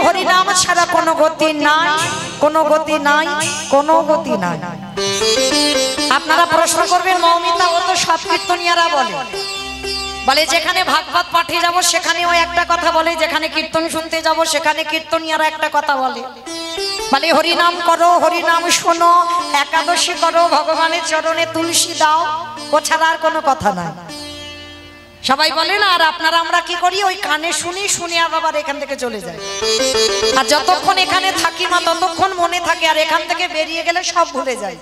হরি নাম ছাড়া কোনো গতি নাই, কোনো গতি নাই, কোনো গতি নাই। আপনারা প্রশ্ন করবেন মৌমিতা, ও তো সব কীর্তনিয়ারা বলে যেখানে ভাগবত পাঠে যাব সেখানেও একটা কথা বলে, যেখানে কীর্তন শুনতে যাব সেখানে কীর্তনিয়ারা একটা কথা বলে হরি নাম করো, হরি নাম শোনো, একাদশী করো, ভগবানের চরণে তুলসী দাও, ও ছাড়া আর কোনো কথা নাই। সবাই বলে না, আর আপনারা আমরা কি করি, ওই কানে শুনি, শুনে আবার এখান থেকে চলে যায়। আর যতক্ষণ এখানে থাকি মা ততক্ষণ মনে থাকে, আর এখান থেকে বেরিয়ে গেলে সব ভুলে যায়।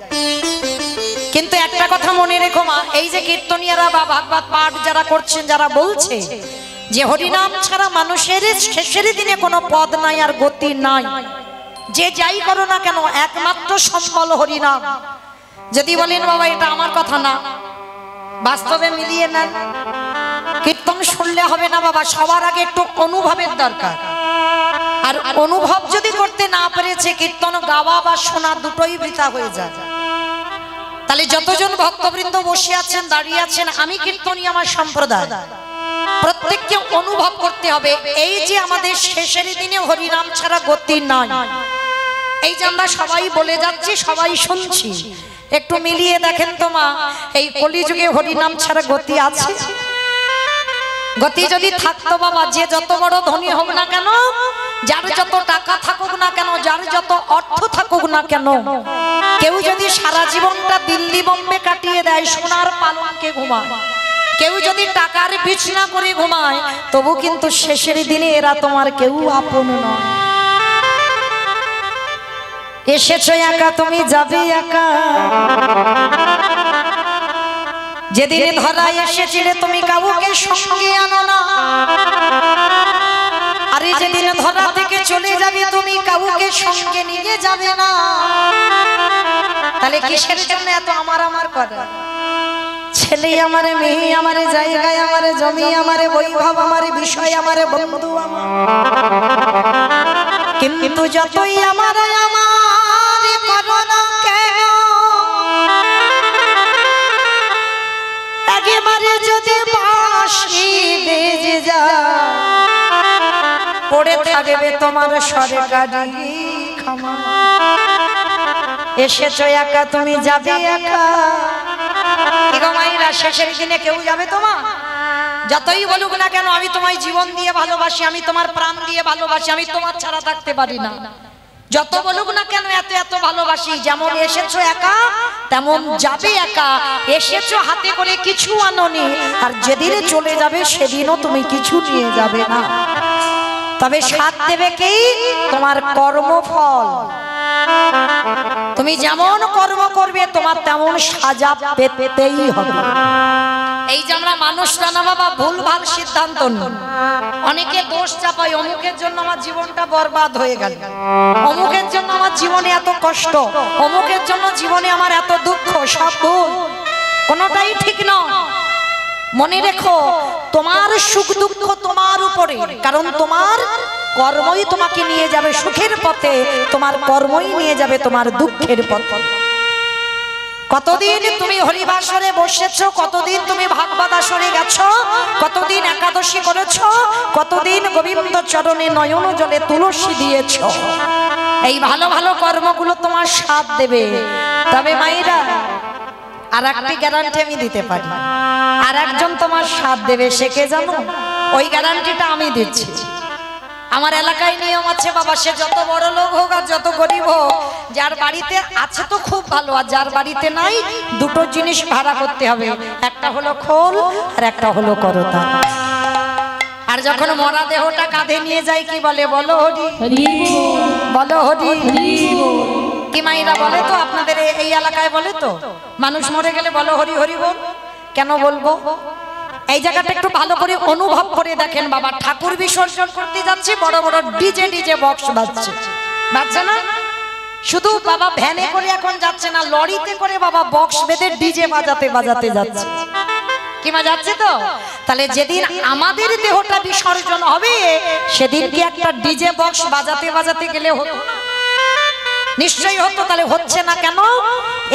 কিন্তু একটা কথা মনে রেখো মা, এই যে কীর্তনিয়ারা বা ভাগবত পাঠ যারা করছেন, যারা বলছে যে হরিনাম ছাড়া মানুষের শেষের দিনে কোনো পদ নাই আর গতি নাই, যে যাই করো না কেন একমাত্র সম্বল হরিনাম। যদি বলেন বাবা এটা আমার কথা না, বাস্তবে মিলিয়ে নেন। কীর্তন শুনলে হবে না বাবা, সবার আগে একটু অনুভবের দরকার। আর অনুভব যদি করতে না পেরেছে, কীর্তন গাওয়া বা শোনা দুটোই বৃথা হয়ে যায়। তাহলে যতজন ভক্তবৃন্দ বসে আছেন, দাঁড়িয়ে আছেন, আমি কীর্তনী আমার সম্প্রদায়, প্রত্যেককে অনুভব করতে হবে এই যে আমাদের শেষের দিনে হরিনাম ছাড়া গতি নাই। এই যে আমরা সবাই বলে যাচ্ছি, সবাই শুনছি, একটু মিলিয়ে দেখেন তো মা, এই কলিযুগে হরিনাম ছাড়া গতি আছে? গতি যদি থাকতো বাবা, যে যত বড় ধনী হোক না কেন, যার যত টাকা থাকুক না কেন, যার যত অর্থ থাকুক না কেন, কেউ যদি সারা জীবনটা দিল্লি বোম্বে কাটিয়ে দেয়, সোনার পালঙ্কে ঘুমায়, কেউ যদি টাকার বিছনা করে ঘুমায়, তবু কিন্তু শেষের দিনে এরা তোমার কেউ আপন নয়। এসেছো একা, তুমি যাবে একা। যেদিন ধরা এসেছিলে তুমি কাউকে সঙ্গে আনো না, আরে যেদিন ধরা থেকে চলে যাবে তুমি কাউকে সঙ্গে নিয়ে যাবে না। তাহলে কিসের জন্য এত আমার আমার করা? ছেলে আমারে, মেয়ে আমারে, জায়গায় আমারে, জমি আমারে, বৈভব আমারে, বিষয় আমারে, বন্ধু আমার, কিন্তু যতই আমার করো না কেন, একেবারে যদি বাঁশি বেজে যায়, পড়ে থাকবে তোমার সরকারি ক্ষমা। এসেছো একা, তুমি যাবে একা। মায়েরা, শেষের দিনে কেউ যাবে তোমার? যতই বলুক না কেন, আমি তোমায় জীবন দিয়ে ভালোবাসি, আমি তোমার প্রাণ দিয়ে ভালোবাসি, আমি তোমার ছাড়া থাকতে পারি না। যত বলুক না কেন এত এত ভালোবাসি। যেমন এসেছো একা, তেমন যাবে একা। এসেছো হাতে করে কিছু আনোনি, আর যেদিনে চলে যাবে সেদিনও তুমি কিছু নিয়ে যাবে না। তবে সাথ দেবে কি? তোমার কর্মফল। তুমি যেমন কর্ম করবে তোমার তেমন সাজা পেতেই হবে। এই যে আমরা মানুষরা না বাবা ভুল ভাল সিদ্ধান্ত নিই, অনেকে দোষ চাপাই, অমুকের জন্য আমার জীবনটা বরবাদ হয়ে গেল, অমুকের জন্য আমার জীবনে এত কষ্ট, অমুকের জন্য জীবনে আমার এত দুঃখ। সব ভুল, কোনোটাই ঠিক নয়। মনে রেখো, তোমার সুখ দুঃখ তোমার উপরে, কারণ তোমার কর্মই তোমাকে নিয়ে যাবে সুখের পথে, তোমার কর্মই নিয়ে যাবে তোমার দুঃখের পথে। কতদিন তুমি হরিবাসরে বসেছো, কতদিন তুমি ভাগবত আসরে গেছো, কতদিন একাদশী করেছো, কতদিন গোবিন্দ চরণে নয়ন জলে তুলসী দিয়েছো। এই ভালো ভালো কর্মগুলো তোমার সাথ দেবে। তবে মায়েরা, আর একটি গ্যারান্টি আমি দিতে পারি, আর একজন তোমার সাথ দেবে, সে কে জানো? ওই গ্যারান্টিটা আমি দিচ্ছি। আমার এলাকায় নিয়ম আছে বাবা, সে যত বড় লোক হোক আর যত গরিব হোক, যার বাড়িতে আছে তো খুব ভালো, আর যার বাড়িতে নাই, দুটো জিনিস ভাড়া করতে হবে, একটা হলো খোল আর একটা হলো করতা। আর যখন মরা দেহটা কাঁধে নিয়ে যায় কি বলে? বলো হরি হরি, বলো হরি হরি। কি মাইরা বলে তো আপনাদের এই এলাকায়? বলে তো মানুষ মরে গেলে বলো হরি হরি বল। কেন বলবো? এই জায়গাটা একটু ভালো করে অনুভব করে দেখেন বাবা। ঠাকুর বিসর্জন করতে যাচ্ছে, বড় বড় ডিজে বক্স বাজছে, বাজছে না? শুধু বাবা ভ্যানে করে এখন যাচ্ছে না, লরিতে করে বাবা বক্স বেঁধে ডিজে বাজাতে বাজাতে যাচ্ছে। কি মা যাচ্ছে তো? তাহলে যেদিন আমাদের দেহটা বিসর্জন হবে, সেদিন কি একটা ডিজে বক্স বাজাতে বাজাতে গেলে হতো? নিশ্চয়ই হতো, তাহলে হচ্ছে না কেন?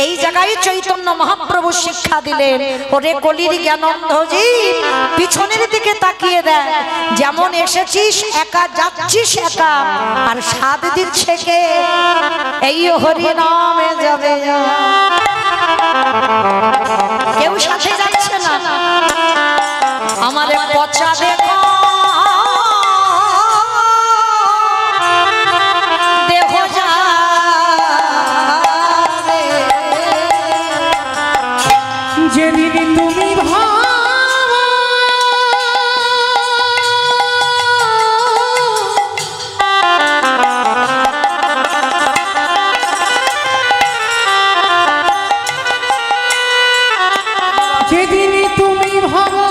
এই জায়গায় চৈতন্য মহাপ্রভু শিক্ষা দিলেন, ওরে কলির জ্ঞানন্ধ জীব, পিছনের দিকে তাকিয়ে দেখ, যেমন এসেছিস একা যাচ্ছিস একা, আর 7 দিচ্ছে কে? এই হরি নামে যাবে, কেউ সাথে যাচ্ছে না। আমারে পচা দেখো দেহ যাবে, যেদিন তুমি যেদিন তুমি ভাবো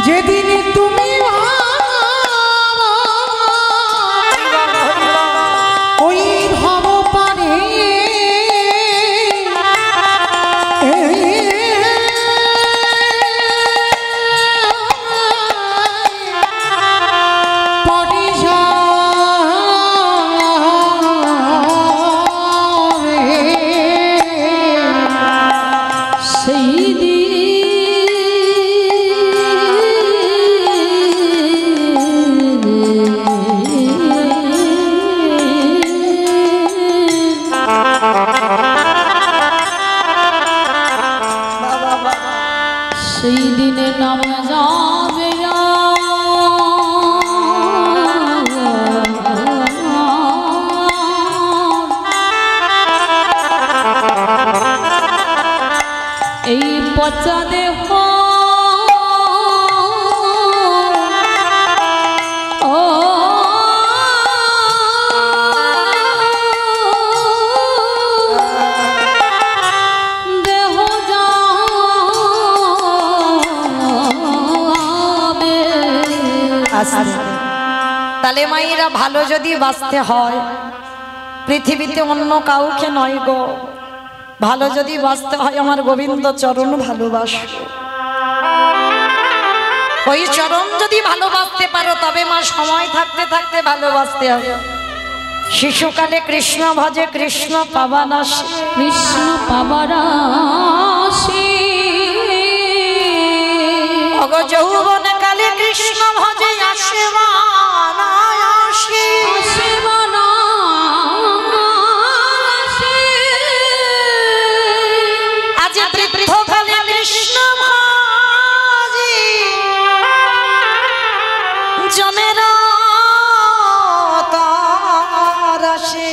যেদিন তুমি ওই ভাব পারে পরে যাবে সেই সেই দিনে নাম যাবে এই পচা দেহ তাহলে মায়েরা ভালো যদি বাঁচতে হয়, পৃথিবীতে অন্য কাউকে নয় গো, ভালো যদি বাঁচতে হয় আমার গোবিন্দ চরণ ভালোবাসো। ওই চরণ যদি ভালোবাসতে পারো তবে মা সময় থাকতে থাকতে ভালোবাসতে হবে। শিশুকালে কৃষ্ণ ভজে কৃষ্ণ পাবানাসে, কৃষ্ণ পাবারাসে অগ যৌবন কালে কৃষ্ণ ভজে আসে বানাসে, আজ বৃদ্ধকালে কৃষ্ণ ভজে জমের তারাসে।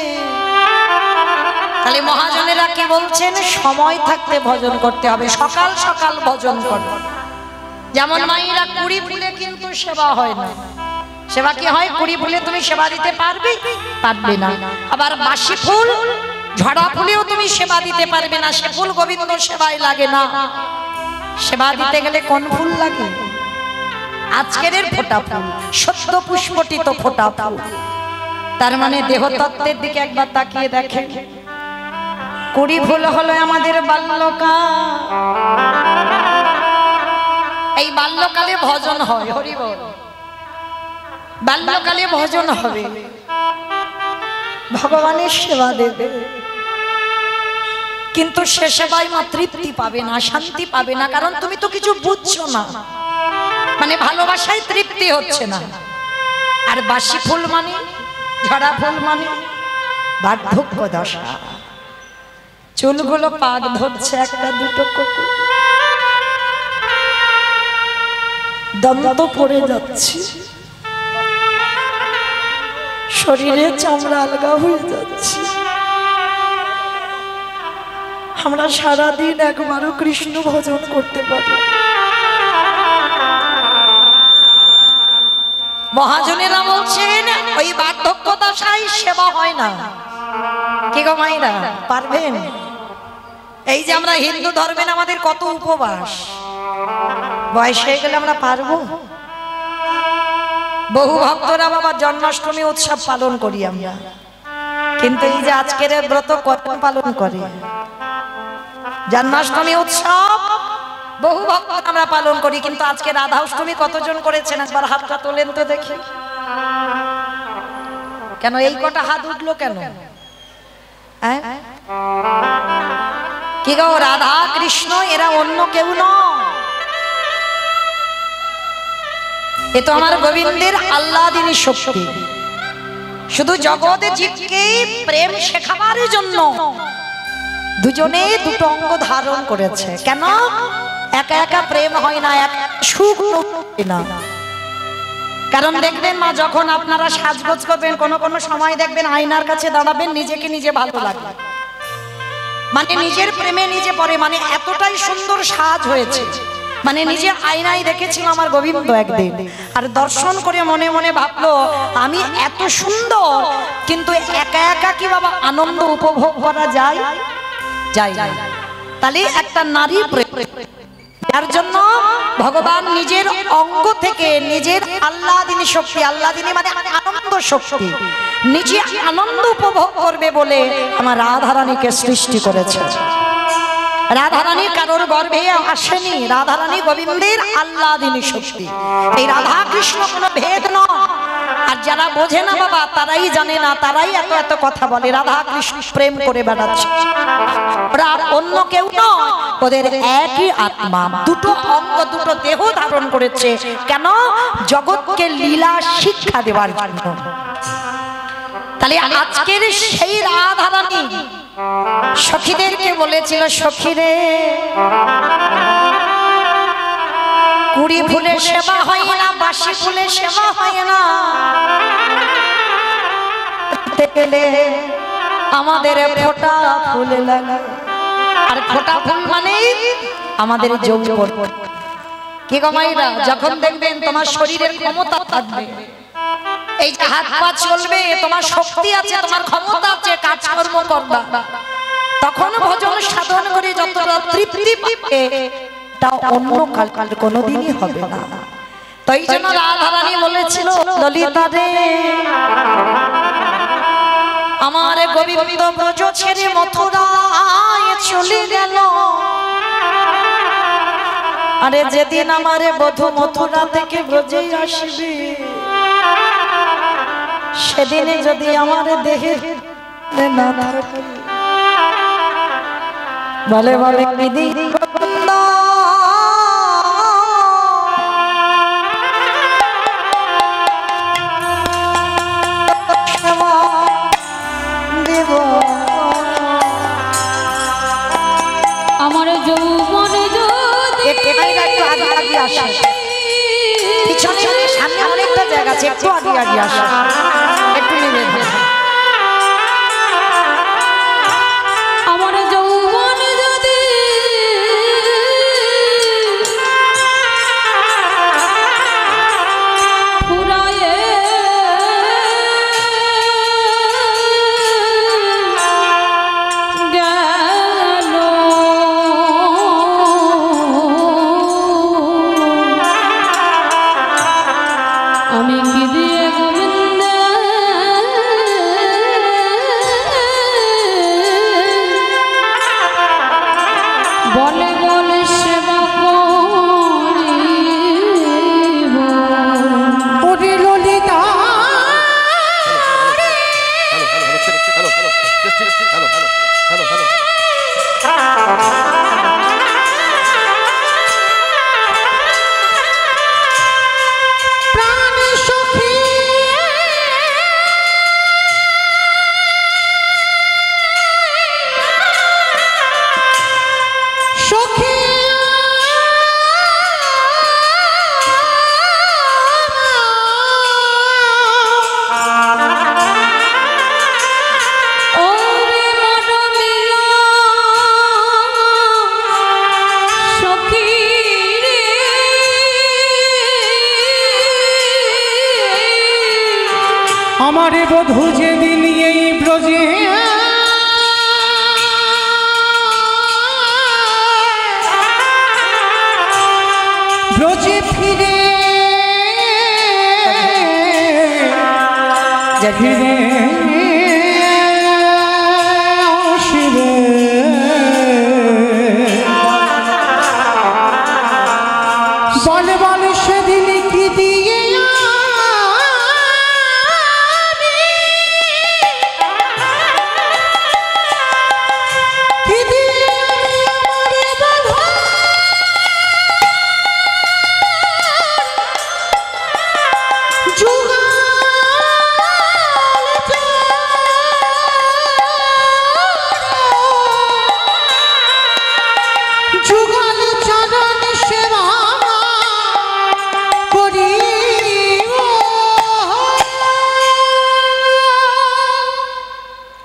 তাহলে মহাজনেরা কি বলছেন? সময় থাকতে ভজন করতে হবে, সকাল সকাল ভজন করবে। যেমন মায়েরা কুড়ি ফুলে কিন্তু সেবা হয় না। সেবা কি হয়? কুড়ি ফুলে তুমি সেবা দিতে পারবে? পারবে না। আবার বাসি ফুল ঝড়া ফুলেও তুমি সেবা দিতে পারবে না, সে ফুল গোবিন্দ সেবায় লাগে না। সেবা দিতে গেলে কোন ফুল লাগে? আজকের ফোঁটা ফুল, সদ্য পুষ্পটিত ফোঁটা ফুল। তার মানে দেহতত্ত্বের দিকে একবার তাকিয়ে দেখে। কুড়ি ফুল হলো আমাদের বাল্যকাল, এই বাল্যকালে ভজন হয়, হরি বল, বাল্যকালে ভজন হবে, ভগবানের সেবা দেবে, কিন্তু সে সেবায় মা তৃপ্তি পাবে না, শান্তি পাবে না, কারণ তুমি তো কিছু বুঝছো না, মানে ভালোবাসায় তৃপ্তি হচ্ছে না। আর বাসি ফুল মানে, ঝরা ফুল মানে বার্ধক্য দশা, চুলগুলো পাক ধরছে, একটা দুটো কুকুর দন্ত পড়ে যাচ্ছে, শরীরে চামড়া আলগা হয়ে যাচ্ছে। আমরা সারাদিন একবারও কৃষ্ণ ভজন করতে পারি। মহাজনেরা বলছেন ওই বার্ধক্য দশায় সেবা হয় না। কি গো মাইরা, পারবেন? এই যে আমরা হিন্দু ধর্মের আমাদের কত উপবাস, বয়স হয়ে গেলে আমরা পারবো? বহু ভক্তরা বাবা জন্মাষ্টমী উৎসব পালন করি আমরা, কিন্তু এই যে আজকের ব্রত কত পালন করে? জন্মাষ্টমী উৎসব বহু ভক্ত আমরা পালন করি, কিন্তু আজকে রাধা অষ্টমী কতজন করেছেন একবার হাতটা তোলেন তো দেখি। কেন এই কটা হাত উঠলো কেন? কি গো, রাধা কৃষ্ণ এরা অন্য কেউ নয়, এ তো আমার গোবিন্দের আল্লাদিনী শক্তি। শুধু জগতে জীবকে প্রেম শেখাবার জন্য দুজনে দুটো অঙ্গ ধারণ করেছে। কেন? একা একা প্রেম হয় না, এক সুখ না। কারণ দেখবেন মা, যখন আপনারা সাজগোজ করবেন, কোন কোন সময় দেখবেন আয়নার কাছে দাঁড়াবেন, নিজেকে নিজে ভালো লাগবে, মানে নিজের প্রেমে নিজে পড়ে, মানে এতটাই সুন্দর সাজ হয়েছে। মানে নিজে আয়নায় দেখেছিল আমার গোবিন্দ একদিন, আর দর্শন করে মনে মনে ভাবলো আমি এত সুন্দর, কিন্তু একা একা কি বাবা আনন্দ উপভোগ করা যায়? যায়। তাহলে একটা নারী প্রেম, যার জন্য ভগবান নিজের অঙ্গ থেকে নিজের আল্লাদিনী শক্তি, আল্লাদিনী মানে আনন্দ শক্তি, নিজে আনন্দ উপভোগ করবে বলে আমার রাধারানীকে সৃষ্টি করেছে। রাধারানী কারোর গর্ভে আসেনি, রাধারানী গোবিন্দের আল্লাদিনী শক্তি। এই রাধা কৃষ্ণ কোনো ভেদ নয়। আর যারা বোঝে না বাবা, তারাই জানে না, তারাই এত এত কথা বলে, রাধা কৃষ্ণ প্রেম করে বেড়াচ্ছে। ওরা অন্য কেউ নয়, ওদের একই আত্মা, দুটো অঙ্গ দুটো দেহ ধারণ করেছে। কেন? জগৎকে লীলা শিক্ষা দেওয়ার জন্য। তাহলে আজকের সেই রাধারানী সখীদেরকে বলেছিল, সখীরে কুড়ি ফুলে সেবা হয় না, বাসি ফুলে সেবা হয় না, আমাদের ফোঁটা ফুলে লাগে। আর ফোঁটা ফুল মানে আমাদের যৌবন। কি গো মাইরা, যখন দেখবেন তোমার শরীরের ক্ষমতা থাকবে, এই যে হাত পা চলবে, তোমার শক্তি আছে, তোমার ক্ষমতা আছে, কাজকর্ম করবা, তখন ভজন সাধন করে যতটা তৃপ্তি পাবে তা অন্য কাল কোনোদিনই হবে না। তাই জন্য রাধারানী বলেছিল, ললিতা রে আমার গোবিন্দ ব্রজ ছেড়ে মথুরায় চলে গেল, আরে যেদিন আমারে বধূ মথুরা থেকে ব্রজে আসবে, সেদিনে যদি আমার দেহে না থাকে, বলে বলে বিধি আমার যৌবন পিছনে সামনে অনেকটা জায়গা আছে, একটু আগে আগে আসে, একটু নেমে আমার যৌবন যদি ফুরায়ে গেল, আমি কি দিয়ে গোবিন্দ বলে বলে সেবা করিব। ওরে ললিতা প্রাণ সখী সখী ওরে মন মিলা সখী রে, আমারে বধূ যেদিন এই ব্রজে ব্রজে ফিরে ফিরে আসবে,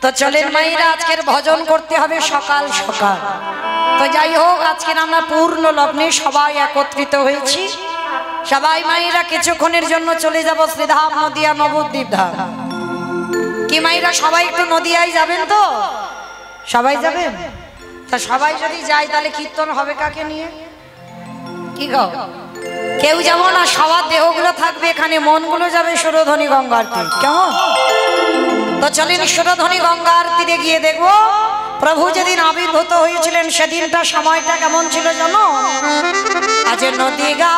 তো চলেন মায়েরা, আজকের ভজন করতে হবে সকাল সকাল। তো যাই হোক, আজকের আমরা পূর্ণ লগ্নে সবাই একত্রিত হয়েছি। সবাই মায়েরা কিছুক্ষণের জন্য চলে যাব শ্রীধাম নদিয়া নবদ্বীপ ধাম। কি মায়েরা সবাই একটু নদিয়ায় যাবেন? তো সবাই যাবেন? তা সবাই যদি যায় তাহলে কীর্তন হবে কাকে নিয়ে? কি গো, কেউ যাব না? সবার দেহগুলো থাকবে এখানে, মনগুলো যাবে সুরধ্বনি গঙ্গার তীর। কেমন? তো চলেন সুরধ্বনি গঙ্গার তীরে গিয়ে দেখবো প্রভু যেদিন আবির্ভূত হয়েছিলেন সেদিনটা সময়টা কেমন ছিল জানো? আজ নদী গা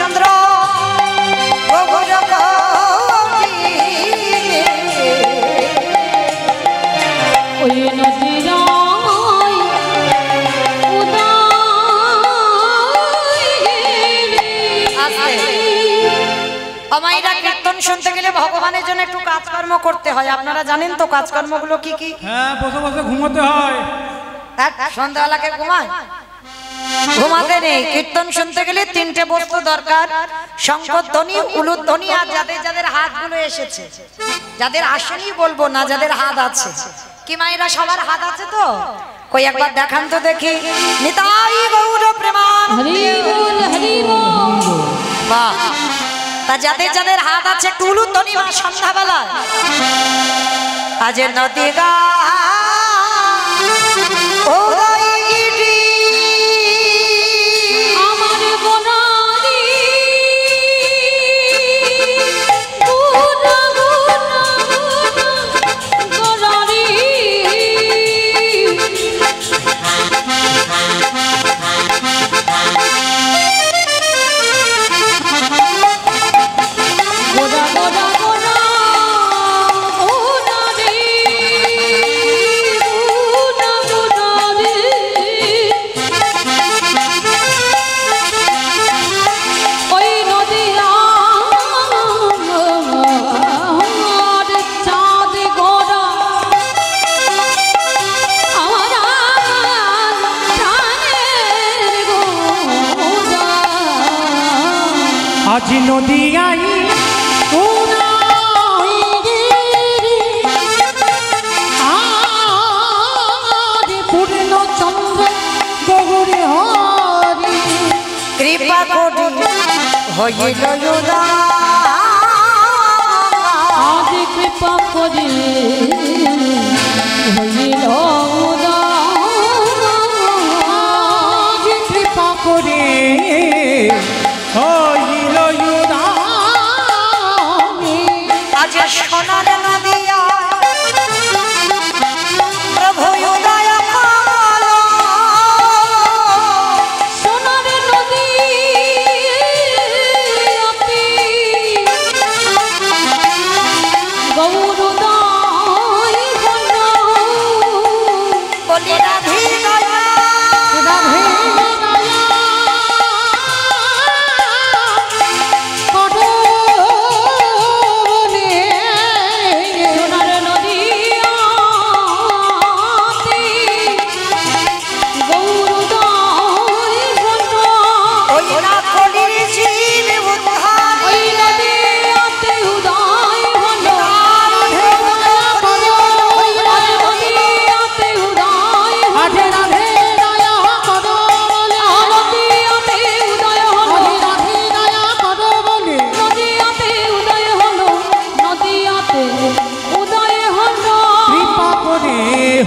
চন্দ্র আমাইরা কীর্তন শুনতে গেলে ভগবানের জন্য একটু কাজকর্ম করতে হয়। আপনারা জানেন তো কাজকর্মগুলো কি কি? হ্যাঁ, বসে বসে ঘুমোতে হয়। সন্ধ্যাবেলাকে ঘুমায়? ঘুমাতে নেই। কীর্তন শুনতে গেলে তিনটে বস্তু দরকার: শঙ্খধ্বনি, উলুধ্বনি, আর যাদের যাদের হাতগুলো এসেছে। যাদের আসেনি বলবো না, যাদের হাত আছে। কি মায়েরা সবার হাত আছে তো? কই একবার দেখান তো দেখি। নিতাই গৌর প্রেমানন্দে। বাহ! তা যাদের যাদের হাত আছে একটু উলুধ্বনি বা সন্ধ্যাবেলা। আজ নদী গা আজ নদিয়াই পূর্ণ চন্দ্র গগরে হরি কৃপা করি হইল আদি কৃপা করি হইল কৃপা করে আজ সোনার নদিয়া প্রভু উদয় হলো। সোনার নদী গৌরোদয় হলো। বলি রাধে দয়া রাধে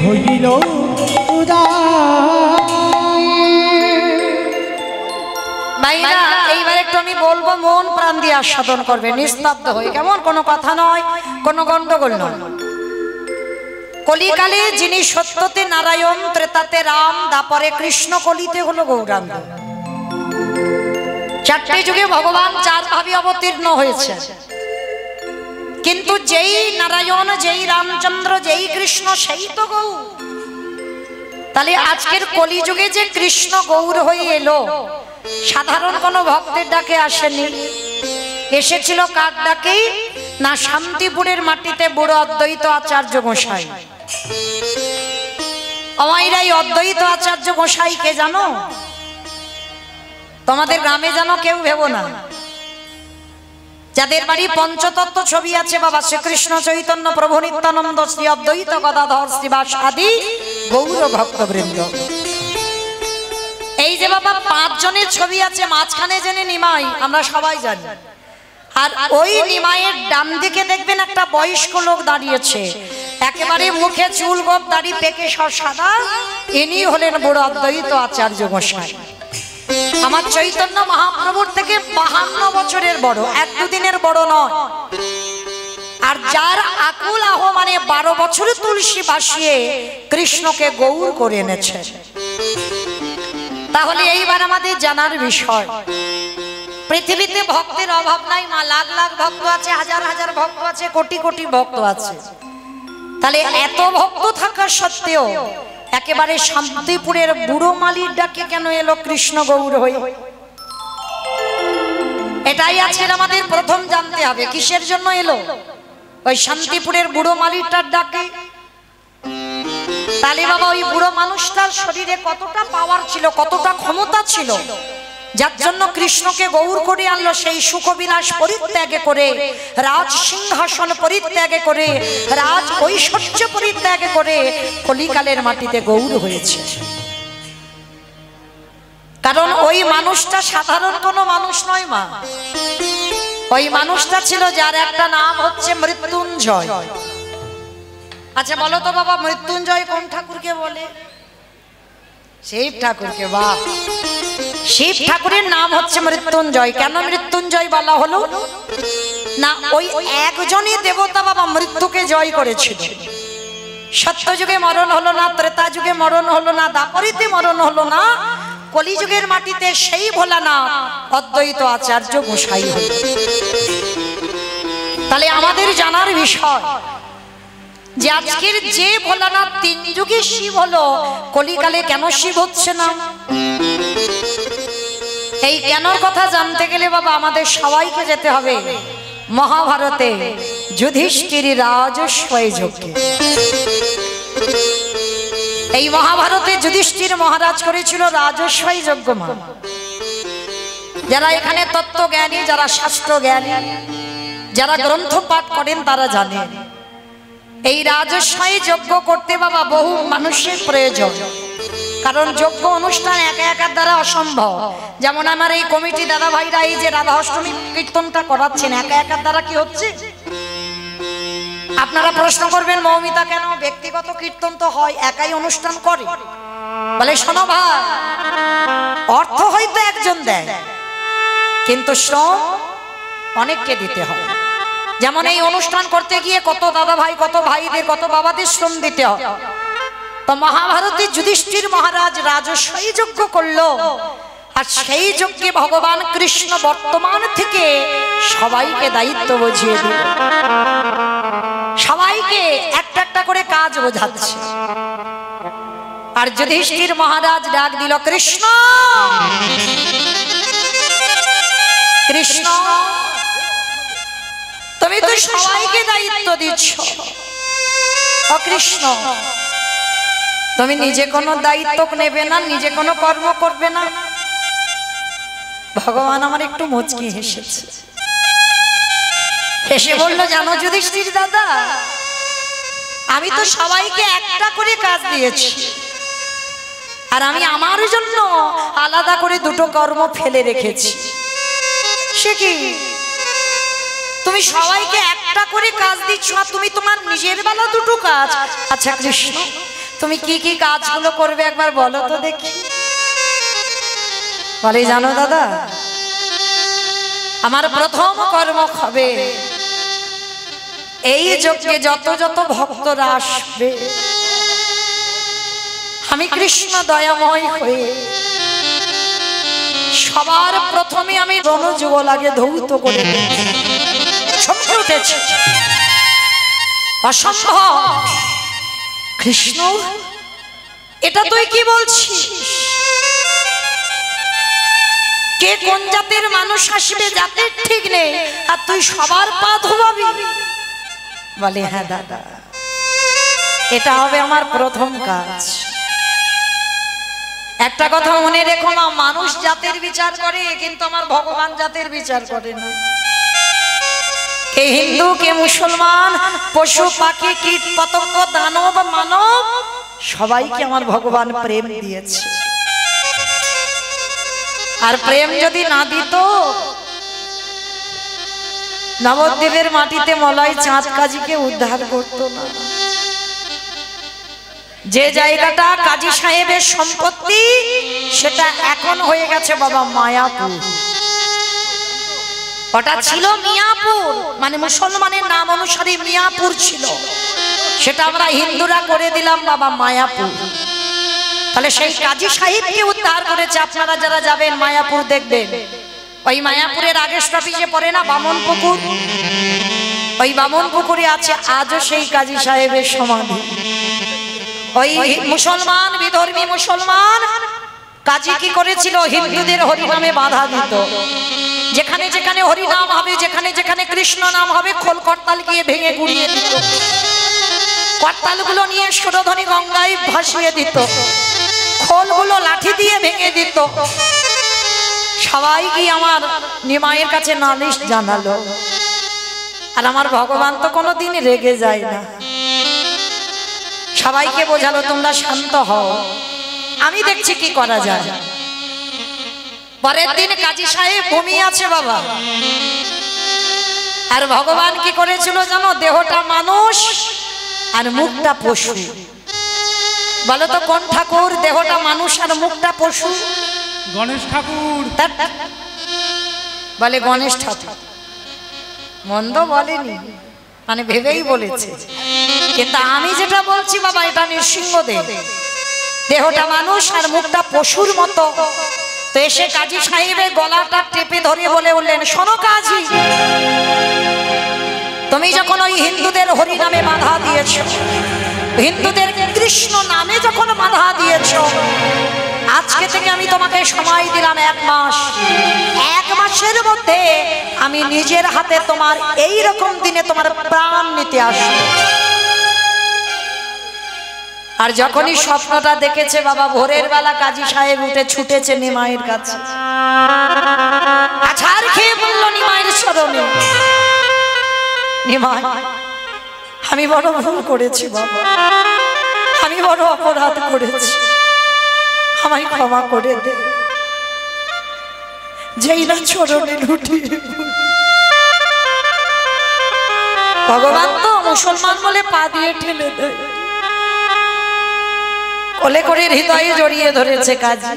হইল মাইরা। এইবার একটু আমি বলবো, মন প্রাণ দিয়ে আস্বাদন করবে, নিস্তব্ধ হয়ে। কেমন? কোনো কথা নয়, কোনো গন্ডগোল নয়। কলিকালে যিনি সত্যতে নারায়ণ, ত্রেতাতে রাম, দাপরে কৃষ্ণ, কলিতে হলো গৌরাঙ্গ। চারটি যুগে ভগবান চার ভাবে অবতীর্ণ হয়েছে। কিন্তু যেই নারায়ণ, যেই রামচন্দ্র, যেই কৃষ্ণ, সেই তো গৌর। তাহলে আজকের কলিযুগে যে কৃষ্ণ গৌর হয়ে এলো, সাধারণ কোনো ভক্তের ডাকে আসেনি, এসেছিল কার ডাকেই? না শান্তিপুরের মাটিতে বুড়ো অদ্বৈত আচার্য গোসাই। আমাদের এই অদ্বৈত আচার্য গোসাই কে জানো? তোমাদের গ্রামে জানো কেউ ভেবো না। যাদের বাড়ি পঞ্চতত্ত্ব ছবি আছে বাবা শ্রীকৃষ্ণ চৈতন্য প্রভু নিত্যানন্দ শ্রী অদ্বৈত গদাধর শ্রীবাস আদি গৌর ভক্তবৃন্দ, এই যে বাবা 5 জনের ছবি আছে, মাঝখানে জেনে নিমাই আমরা সবাই জানি। আর ওই নিমাইয়ের ডান দিকে দেখবেন একটা বয়স্ক লোক দাঁড়িয়েছে, একেবারে মুখে চুল গোপ দাড়ি পেকে সব সাদা, ইনি হলেন বুড়ো অদ্বৈত আচার্য গোসাই। আমার চৈতন্য মহাপ্রভুর থেকে 52 বছরের বড়, 1-2 দিনের বড় নয়। আর যার আকুল আহ মানে 12 বছরে তুলসী বাসিয়ে কৃষ্ণকে গৌর করে এনেছে। তাহলে এইবার আমাদের জানার বিষয়, পৃথিবীতে ভক্তের অভাব নাই মা, লাখ লাখ ভক্ত আছে, হাজার হাজার ভক্ত আছে, কোটি কোটি ভক্ত আছে। তাহলে এত ভক্ত থাকা সত্ত্বেও একেবারে শান্তিপুরের বুড়ো মালির ডাকে কেন এলো কৃষ্ণ গৌর হয়ে? এটাই আজকে আমাদের প্রথম জানতে হবে, কিসের জন্য এলো ওই শান্তিপুরের বুড়ো মালিটার ডাকে। তাহলে বাবা ওই বুড়ো মানুষটার শরীরে কতটা পাওয়ার ছিল, কতটা ক্ষমতা ছিল, যার জন্য কৃষ্ণকে গৌর করে আনলো। সেই সুখবিলাস পরিত্যাগে করে, রাজ সিংহাসন পরিত্যাগে করে, রাজ ঐশ্বর্য পরিত্যাগে করে কলিকালের মাটিতে গৌর হয়েছে। কারণ ওই মানুষটা সাধারণ কোনো মানুষ নয় মা, ওই মানুষটা ছিল যার একটা নাম হচ্ছে মৃত্যুঞ্জয়। আচ্ছা বলো তো বাবা, মৃত্যুঞ্জয় কোন ঠাকুরকে বলে? শিব ঠাকুরকে। বাহ, শিব ঠাকুরের নাম হচ্ছে মৃত্যুঞ্জয়। কেন মৃত্যুঞ্জয় বলা হলো? না ওই একজনই দেবতা বাবা মৃত্যুকে জয় করেছিল। সত্যযুগে মরণ হলো না, ত্রেতা যুগে মরণ হলো না, দাপরিতে মরণ হলো না, কলিযুগের মাটিতে সেই ভোলানাথ অদ্বৈত আচার্য গোসাই হল। তাহলে আমাদের জানার বিষয় যে আজকের যে ভোলানাথ 3 যুগে শিব হলো, কলিকালে কেন শিব হচ্ছে না? এই কেনর কথা জানতে গেলে বাবা আমাদের সবাইকে যেতে হবে মহাভারতে যুধিষ্ঠির রাজস্বয় যজ্ঞে। এই মহাভারতে যুধিষ্ঠির মহারাজ করেছিল রাজস্বয় যজ্ঞ মা। যারা এখানে তত্ত্বজ্ঞানী, যারা শাস্ত্র জ্ঞানী, যারা গ্রন্থ পাঠ করেন তারা জানেন এই রাজস্বয় যজ্ঞ করতে বাবা বহু মানুষের প্রয়োজন। কারণ যজ্ঞ অনুষ্ঠান একা একার দ্বারা অসম্ভব। যেমন আমার এই কমিটি দাদা ভাইরা এই যে রাধা অষ্টমী কীর্তনটা করাচ্ছেন, একা একার দ্বারা কি হচ্ছে? আপনারা প্রশ্ন করবেন মৌমিতা কেন ব্যক্তিগত কীর্তন তো হয়, একাই অনুষ্ঠান করে? বলে শোনো ভাই, অর্থ হয়তো একজন দেয় কিন্তু শ্রম অনেককে দিতে হবে। যেমন এই অনুষ্ঠান করতে গিয়ে কত দাদা ভাই, কত ভাইদের, কত বাবাদের শ্রম দিতে হয়। তো মহাভারতে যুধিষ্ঠির মহারাজ রাজস্বয় যজ্ঞ করলো, আর সেই যজ্ঞে ভগবান কৃষ্ণ বর্তমান থেকে সবাইকে দায়িত্ব বুঝিয়ে দিল। সবাইকে একটা একটা করে কাজ বোঝাচ্ছে। আর যুধিষ্ঠির মহারাজ ডাক দিল, কৃষ্ণ কৃষ্ণ, তুমি তো সবাইকে দায়িত্ব দিচ্ছ, ও কৃষ্ণ তুমি নিজে কোনো দায়িত্ব নেবে না, নিজে কোনো কর্ম করবে না? ভগবান আমার একটু মুচকি হেসেছে, হেসে বললো, জানো যুধিষ্ঠির দাদা, আমি তো সবাইকে একটা করে কাজ দিয়েছি, আর আমি আমার জন্য আলাদা করে 2টো কর্ম ফেলে রেখেছি। সে কি, তুমি সবাইকে একটা করে কাজ দিচ্ছ আর তুমি তোমার নিজের বেলা 2টো কাজ? আচ্ছা কৃষ্ণ, তুমি কি কি কাজগুলো করবে একবার বলো তো দেখি। বলে, জানো দাদা, আমার প্রথম কর্ম হবে এই যজ্ঞে যত যত ভক্তরা আসবে, আমি কৃষ্ণ দয়াময় হয়ে সবার প্রথমে আমি রণযুগল আগে ধৌত করে চমকে উঠেছি। অসম্ভব কৃষ্ণ, এটা তুই কি বলছিস? কে কোন জাতের মানুষ আসবে জাতের ঠিক নেই, আর তুই সবার পা ধোবাবি? বলে হ্যাঁ দাদা, এটা হবে আমার প্রথম কাজ। একটা কথা মনে রেখো মা, মানুষ জাতের বিচার করে কিন্তু আমার ভগবান জাতের বিচার করে না। কে হিন্দু, কে মুসলমান, পশু পাখি, কীট পতঙ্গ, দানব মানব, সবাইকে আমার ভগবান প্রেম দিয়েছে। আর প্রেম যদি না দিত, নবদ্বীপের মাটিতে মলয় চাঁদ কাজীকে উদ্ধার করতো না। যে জায়গাটা কাজী সাহেবের সম্পত্তি, সেটা এখন হয়ে গেছে বাবা মায়াপুর। ওটা ছিল মিয়াপুর, মানে মুসলমানের নাম অনুসারে মিয়াপুর ছিল, সেটা আমরা হিন্দুরা করে দিলাম বাবা মায়াপুর। তাহলে সেই কাজী সাহেবকে উদ্ধার করেছে। আপনারা যারা যাবেন মায়াপুর দেখবেন, ওই মায়াপুরের আগের স্টপেজে পড়ে না বামন পুকুর, ওই বামন পুকুরে আছে আজও সেই কাজী সাহেবের সমাধি। ওই মুসলমান, বিধর্মী মুসলমান কাজী কি করেছিল? হিন্দুদের হরিনামে বাধা দিত। যেখানে যেখানে হরিনাম হবে, যেখানে যেখানে কৃষ্ণ নাম হবে, খোল করতাল গিয়ে ভেঙে গুড়িয়ে দিত। করতালগুলো নিয়ে সুরধনী গঙ্গায় ভাসিয়ে দিত, খোলগুলো লাঠি দিয়ে ভেঙে দিত। সবাই কি আমার নিমাইয়ের কাছে নালিশ জানালো। আর আমার ভগবান তো কোনোদিন রেগে যায় না, সবাইকে বোঝালো তোমরা শান্ত হও, আমি দেখছি কি করা যায়। পরের দিন কাজী সাহেব ঘুমিয়ে আছে বাবা, আর ভগবান কি করেছিল জানো? দেহটা মানুষ আর মুখটা পশু। বলো তো কোন ঠাকুর? দেহটা মানুষ আর মুখটা পশু। গণেশ ঠাকুর। বলে গণেশ ঠাকুর, মন্দ বলেনি, মানে ভেবেই বলেছে। কিন্তু আমি যেটা বলছি বাবা, এটা নৃসিংহদেব। দেহটা মানুষ আর মুখটা পশুর মতো। তো এসে কাজী সাহেবের গলাটা টেপে ধরে বলে উঠলেন, শোনো কাজী, তুমি যখন ওই হিন্দুদের হরি নামে বাধা দিয়েছ, হিন্দুদের কৃষ্ণ নামে যখন বাধা দিয়েছ, আজকে থেকে আমি তোমাকে সময় দিলাম 1 মাস। 1 মাসের মধ্যে আমি নিজের হাতে তোমার এই রকম দিনে তোমার প্রাণ নিতে আসব। আর যখনই স্বপ্নটা দেখেছে বাবা, ভোরের বেলা কাজী সাহেব উঠে ছুটেছে নিমাইয়ের কাছে। আছাড় খেয়ে বলল নিমাইয়ের চরণে, নিমাই, আমি বড় ভুল করেছি বাবা, আমি বড় অপরাধ করেছি, আমায় ক্ষমা করে দে। যেই না চরণে লুটিয়ে ভগবান তো মুসলমান বলে পা দিয়ে ঠেলে দেয়, কোলে করে হৃদয়ে জড়িয়ে ধরেছে কাজী।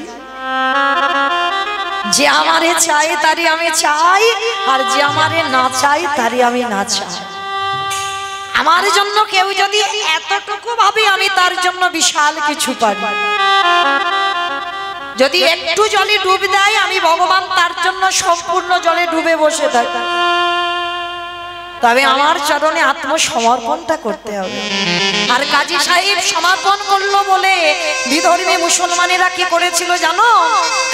যে আমারে চাই তারই আমি চাই, আর যে আমারে না চাই তারই আমি না চাই। আমার জন্য কেউ যদি এতটুকু ভাবে, আমি তার জন্য বিশাল কিছু পারি। যদি একটু জলে ডুব দেয়, আমি ভগবান তার জন্য সম্পূর্ণ জলে ডুবে বসে থাকি। তবে আমার চরণে আত্মসমর্পণটা করতে হবে। আর কাজী সাহেব সমর্পণ করলো বলে বিধর্মী মুসলমানেরা কি করেছিল জানো?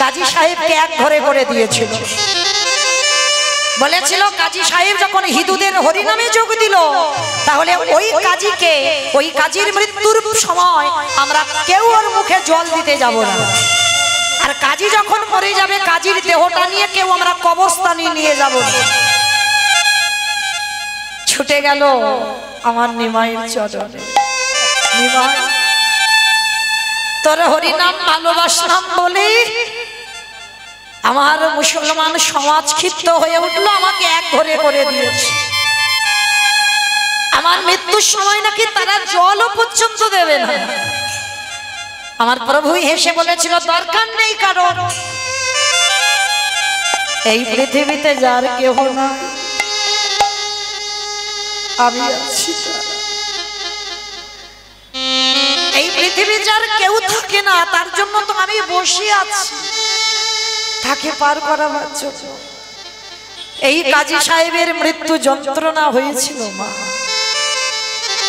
কাজী সাহেবকে এক ঘরে করে দিয়েছিল। বলেছিল কাজী সাহেব যখন হিন্দুদের হরিনামে যোগ দিল, তাহলে ওই কাজীকে, ওই কাজীর মৃত্যুর সময় আমরা কেউ ওর মুখে জল দিতে যাব না। আর কাজী যখন মরে যাবে, কাজীর দেহটা নিয়ে কেউ আমরা কবরস্থানে নিয়ে যাব না। ছুটে গেল আমার নিমাইয়ের চরণে, নিমাই, তোর হরিনাম ভালোবাসলাম বলে আমার মুসলমান সমাজ ক্ষিপ্ত হয়ে উঠলো, আমাকে এক ঘরে করে দিয়েছে। আমার মৃত্যুর সময় নাকি তারা জলও পর্যন্ত দেবে না। আমার প্রভু হেসে বলেছিল, দরকার নেই কারণ, এই পৃথিবীতে যার কেহ না, আমি আছি। এই পৃথিবী যার কেউ থাকে না, তার জন্য তো আমি বসে আছি, তাকে পার করাবার জন্য। এই কাজী সাহেবের মৃত্যু যন্ত্রণা হয়েছিল মা।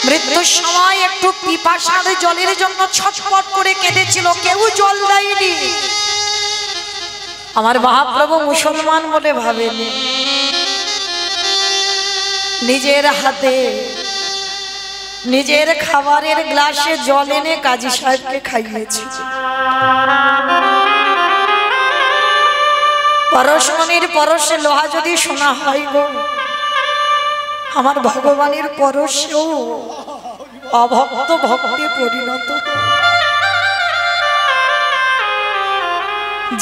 মৃত্যুর সময় একটু পিপাসার জলের জন্য ছটফট করে কেঁদেছিল, কেউ জল দেয়নি। আমার মহাপ্রভু মুসলমান বলে ভাবেনি, নিজের হাতে নিজের খাবারের গ্লাসে জল এনে কাজী সাহেবকে খাইয়েছে। পরশমণির পরশে লোহা যদি শোনা হয় গো, আমার ভগবানের পরশেও অভক্ত ভক্তে পরিণত।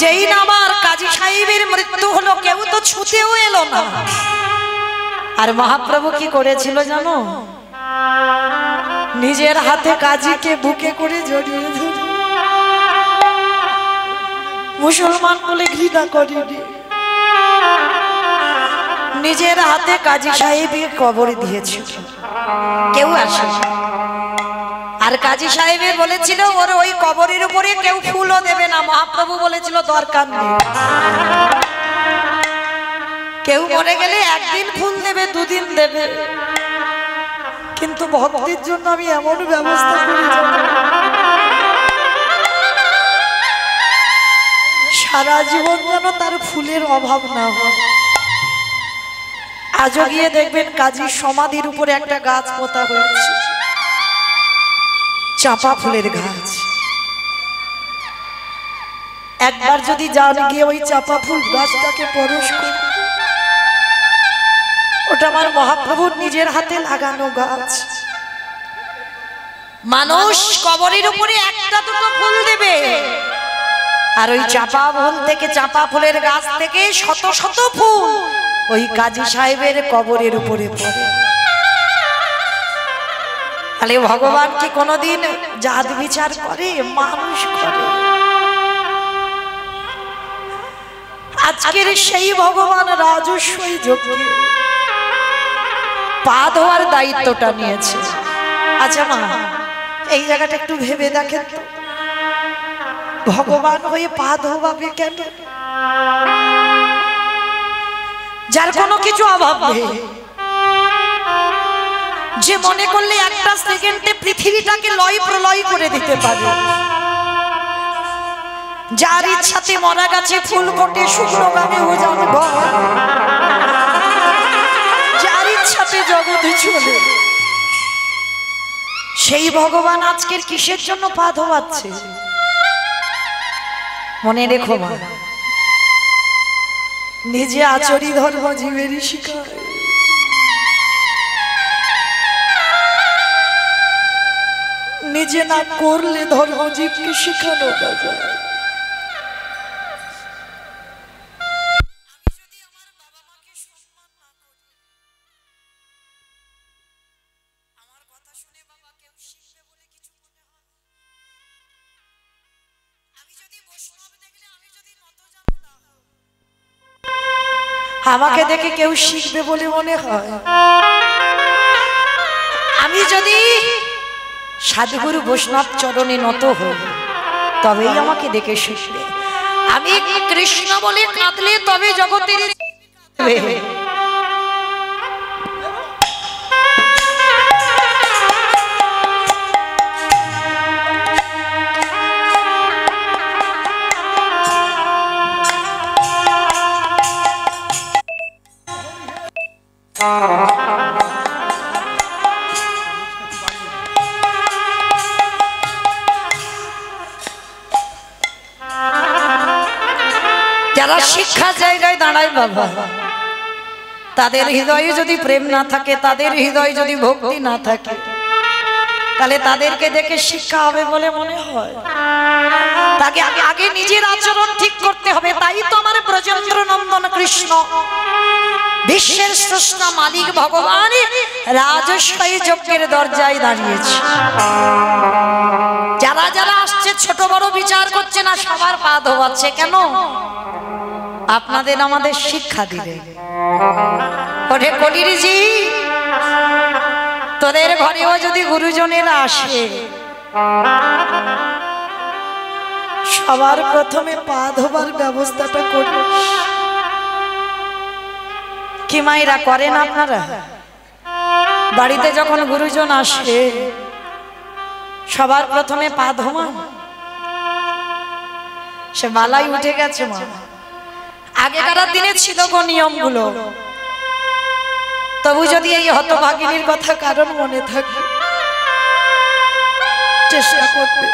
যেই না আমার কাজী সাহেবের মৃত্যু হলো, কেউ তো ছুতেও এলো না। আর মহাপ্রভু কি করেছিল জানো? নিজের হাতে কাজীকে বুকে করে জড়িয়ে ধরে, মুসলমান বলে ঘৃণা করেনি, নিজের হাতে কাজী সাহেবের কবর দিয়েছিল, কেউ আসে। আর কাজী সাহেবের বলেছিল ওর ওই কবরের উপরে কেউ ফুলও দেবে না। মহাপ্রভু বলেছিল দরকার নেই, কেউ মরে গেলে একদিন ফুল দেবে, দুদিন দেবে, কিন্তু ভক্তের জন্য আমি এমন ব্যবস্থা করি সারা জীবন যেন তার ফুলের অভাব না হয়। আজও গিয়ে দেখবেন কাজীর সমাধির উপরে একটা গাছ পোতা হয়েছে, চাপা ফুলের গাছ। একবার যদি যান গিয়ে ওই চাপা ফুল গাছটাকে পরশ করে, ওটা আমার মহাপ্রভুর নিজের হাতে লাগানো গাছ। মানুষ কবরের উপরে একটা দুটো ফুল দেবে, আর ওই চাপা ফুল থেকে, চাপা ফুলের গাছ থেকে শত শত ফুল ওই কাজী সাহেবের কবরের উপরে পড়ে। তাহলে ভগবান কি কোনোদিন জাত বিচার করে? মানুষ করে। আজকের সেই ভগবান রাজস্বই যোগ্য পা ধোয়ার দায়িত্বটা নিয়েছে। আচ্ছা মা, এই জায়গাটা একটু ভেবে দেখেন তো, ভগবান হয়ে পা ধোয়াবে কেন? যার কোনো কিছু অভাব নেই, যে মনে করলে একটা সেকেন্ডে পৃথিবীটাকে লয় প্রলয় করে দিতে পারে, যার ইচ্ছাতে মরা গাছে ফুল ফোটে, শুকনো গানে ওজন বয়, যার ইচ্ছাতে জগতে চলে, সেই ভগবান আজকের কিসের জন্য পা ধোয়াচ্ছে? মনে রেখো মা, নিজে আচরি ধর্ম জীবেরই শিখায়। নিজে না করলে ধর্ম জীবকে শিখানো যায়। আমাকে দেখে কেউ শিখবে বলে মনে হয়? আমি যদি সাধুগুরু বৈষ্ণব চরণে নত হই, তবেই আমাকে দেখে শিখবে। আমি কৃষ্ণ বলে কাঁদলে তবে জগতের যারা শিক্ষা জায়গায় দাঁড়ায় বাবা, তাদের হৃদয়ে যদি প্রেম না থাকে, তাদের হৃদয়ে যদি ভক্তি না থাকে, তাহলে তাদেরকে দেখে শিক্ষা হবে বলে মনে হয়? তাকে আগে নিজের আচরণ ঠিক করতে হবে। তাই তো আমার ব্রজেন্দ্র নন্দন কৃষ্ণ, বিশ্বের স্রষ্টা মালিক ভগবান, রাজস্বী যজ্ঞের দরজায় দাঁড়িয়েছে। যারা যারা আসছে ছোট বড় বিচার করছে না, সবার পা ধোয়াচ্ছে। কেন? আপনাদের আমাদের শিক্ষা দিলে। ওরে কলিরিজি, তোদের ঘরেও যদি গুরুজনেরা আসে, সবার প্রথমে পা ধোবার ব্যবস্থাটা করিস। কি মায়েরা করেন আপনারা? বাড়িতে যখন গুরুজন আসে, সবার প্রথমে পা ধোয়া। সে বালাই উঠে গেছে মা, আগেকার দিনে ছিল গো নিয়মগুলো, তবু যদি এই হতভাগিনীর কথা কারণ মনে থাকে চেষ্টা করবে।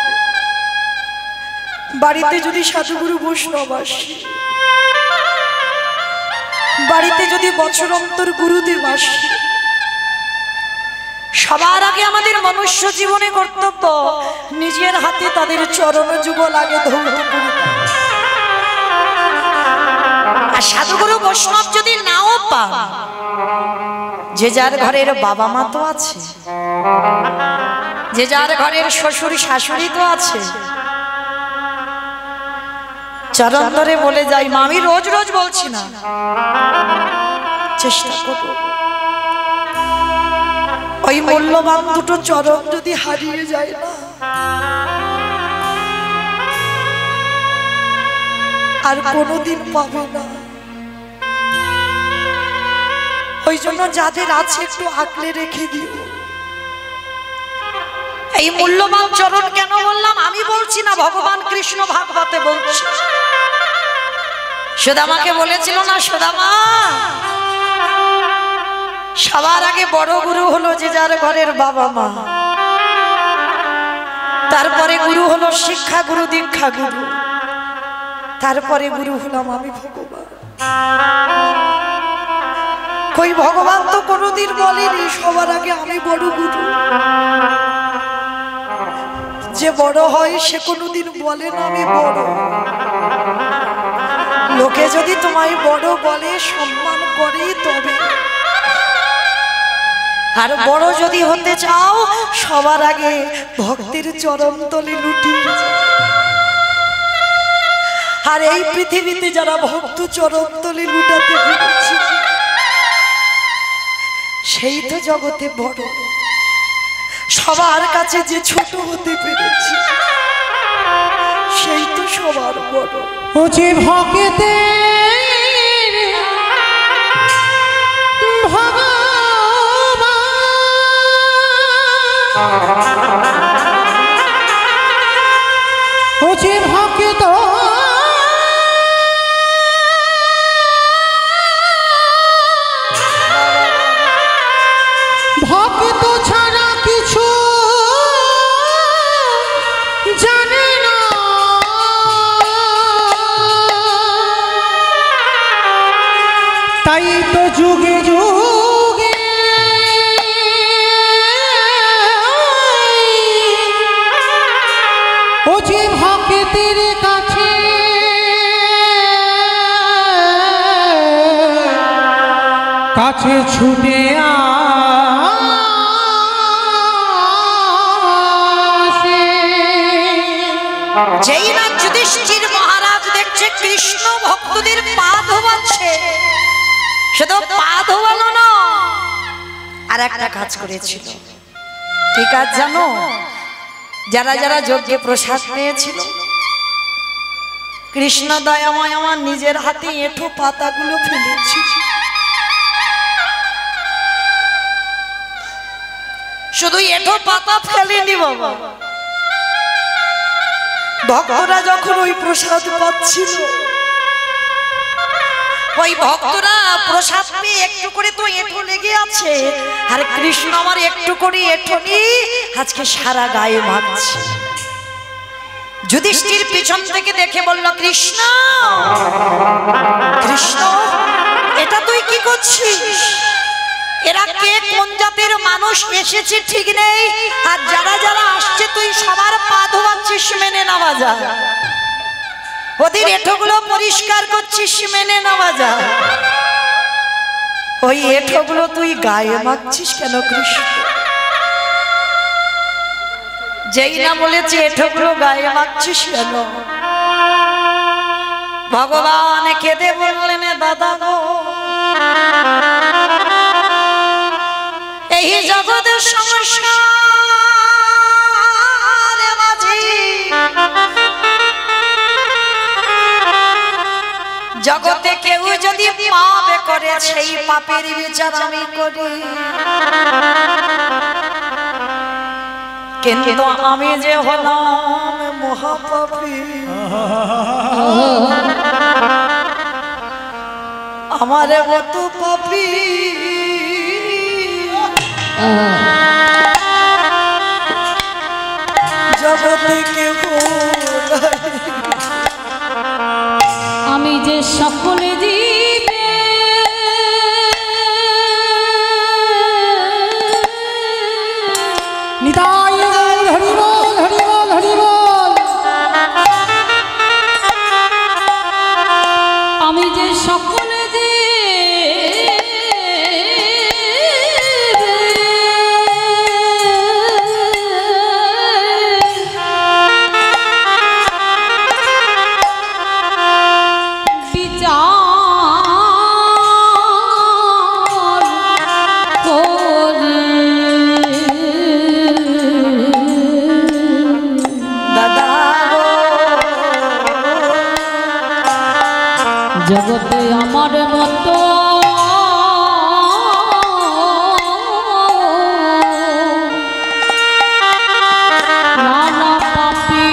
বাড়িতে যদি সাধুগুরু বৈষ্ণব আসে, বাড়িতে যদি বছর অন্তর গুরুদেব আসে, সবার আগে আমাদের মনুষ্য জীবনে কর্তব্য নিজের হাতে তাদের চরণ যুগল আগে ধৌত করে দেওয়া। আর সাধুগুরু বৈষ্ণব যদি নাও পান, যে যার ঘরের বাবা মা তো আছে, যে যার ঘরের শ্বশুর শাশুড়ি তো আছে, চরণ ধরে বলে যাই মা, আমি রোজ রোজ বলছি না, চেষ্টা করো ওই মূল্যবান দুটো চরণ যদি হারিয়ে যায় না, আর কোনোদিন পাবে না। ওই জন্য যাদের আছে একটু আঁকলে রেখে দিও। এই মূল্যবান চরণ কেন বললাম আমি বলছি না, ভগবান কৃষ্ণ ভাগবতে বলছি। সুদামাকে বলেছিল না, সুদামা সবার আগে বড় গুরু হলো যে যার ঘরের বাবা মা, তারপরে গুরু হলো শিক্ষা গুরু, দীক্ষা গুরু, তারপরে গুরু হলাম আমি ভগবান। কই ভগবান তো কোনোদিন বলেনি সবার আগে আমি বড় গুরু। যে বড় হয় সে কোনোদিন বলে না আমি বড়। লোকে যদি তোমায় বড় বলে সম্মান করে তবে, আর বড় যদি হতে চাও সবার আগে ভক্তের চরণ তলে লুটিয়ে যাও। আর এই পৃথিবীতে যারা ভক্ত চরণ তলে লুটাতে পেরেছে সেই তো জগতে বড়। সবার কাছে যে ছোট হতে পেরেছে সেই তো সবার বড়। ও যে ভক্তে ও যে ভক্ত ভক্ত ছাড়া কিছু জানে না, তাই তো যুগে যুগে ও যে ভক্তের কাছে কাছে ছুটে যেই না যুধিষ্ঠির মহারাজ দেখছে কৃষ্ণ ভক্তদের পা ধোয়াচ্ছে, শুধু পা ধোয়ানো না, আর একটা কাজ করেছিল। কি কাজ জানো? যারা যারা যজ্ঞে প্রসাদ পেয়েছিল, কৃষ্ণ দয়াময় আমার নিজের হাতে এঁঠো পাতাগুলো ফেলেছি। শুধু এঁঠো পাতা ফেলেনি বাবা, ভক্তরা যখন ওই প্রসাদ পাচ্ছিল, ওই ভক্তরা প্রসাদ পেয়ে একটু করে তো এঁঠো লেগে আছে, আর কৃষ্ণ আমার একটু করে এঁঠো নিয়ে আজকে সারা গায়ে মাখছে। যুধিষ্ঠির পিছন থেকে দেখে বলল, কৃষ্ণ কৃষ্ণ এটা তুই কি করছিস? এরা কে, কোন জাতের মানুষ এসেছে ঠিক নেই, আর যারা যারা আসছে তুই সবার পা ধোয়াচ্ছিস, মেনে নেওয়া যায়। ওদের এঁঠোগুলো পরিষ্কার করছিস, মেনে নেওয়া যায়। ওই এঁঠোগুলো তুই গায়ে মাখছিস কেন কৃষ্ণ? যেই না বলেছে এঁঠোগুলো গায়ে মাখছিস কেন, ভগবান কেঁদে বললেন, দাদা গো, এই জগতের সংসার মাঝে জগতে কেউ যদি পাপ করে সেই পাপের বিচার আমি করি, কিন্তু আমি যে হলাম মহাপাপী। আমার মতো পাপী জগতে কেউ আমি যে সকলে জীবে নিতাই গৌর হরি বল হরি বল হরি বল। আমি যে সকলে জগতে আমার মতো নানা পাপী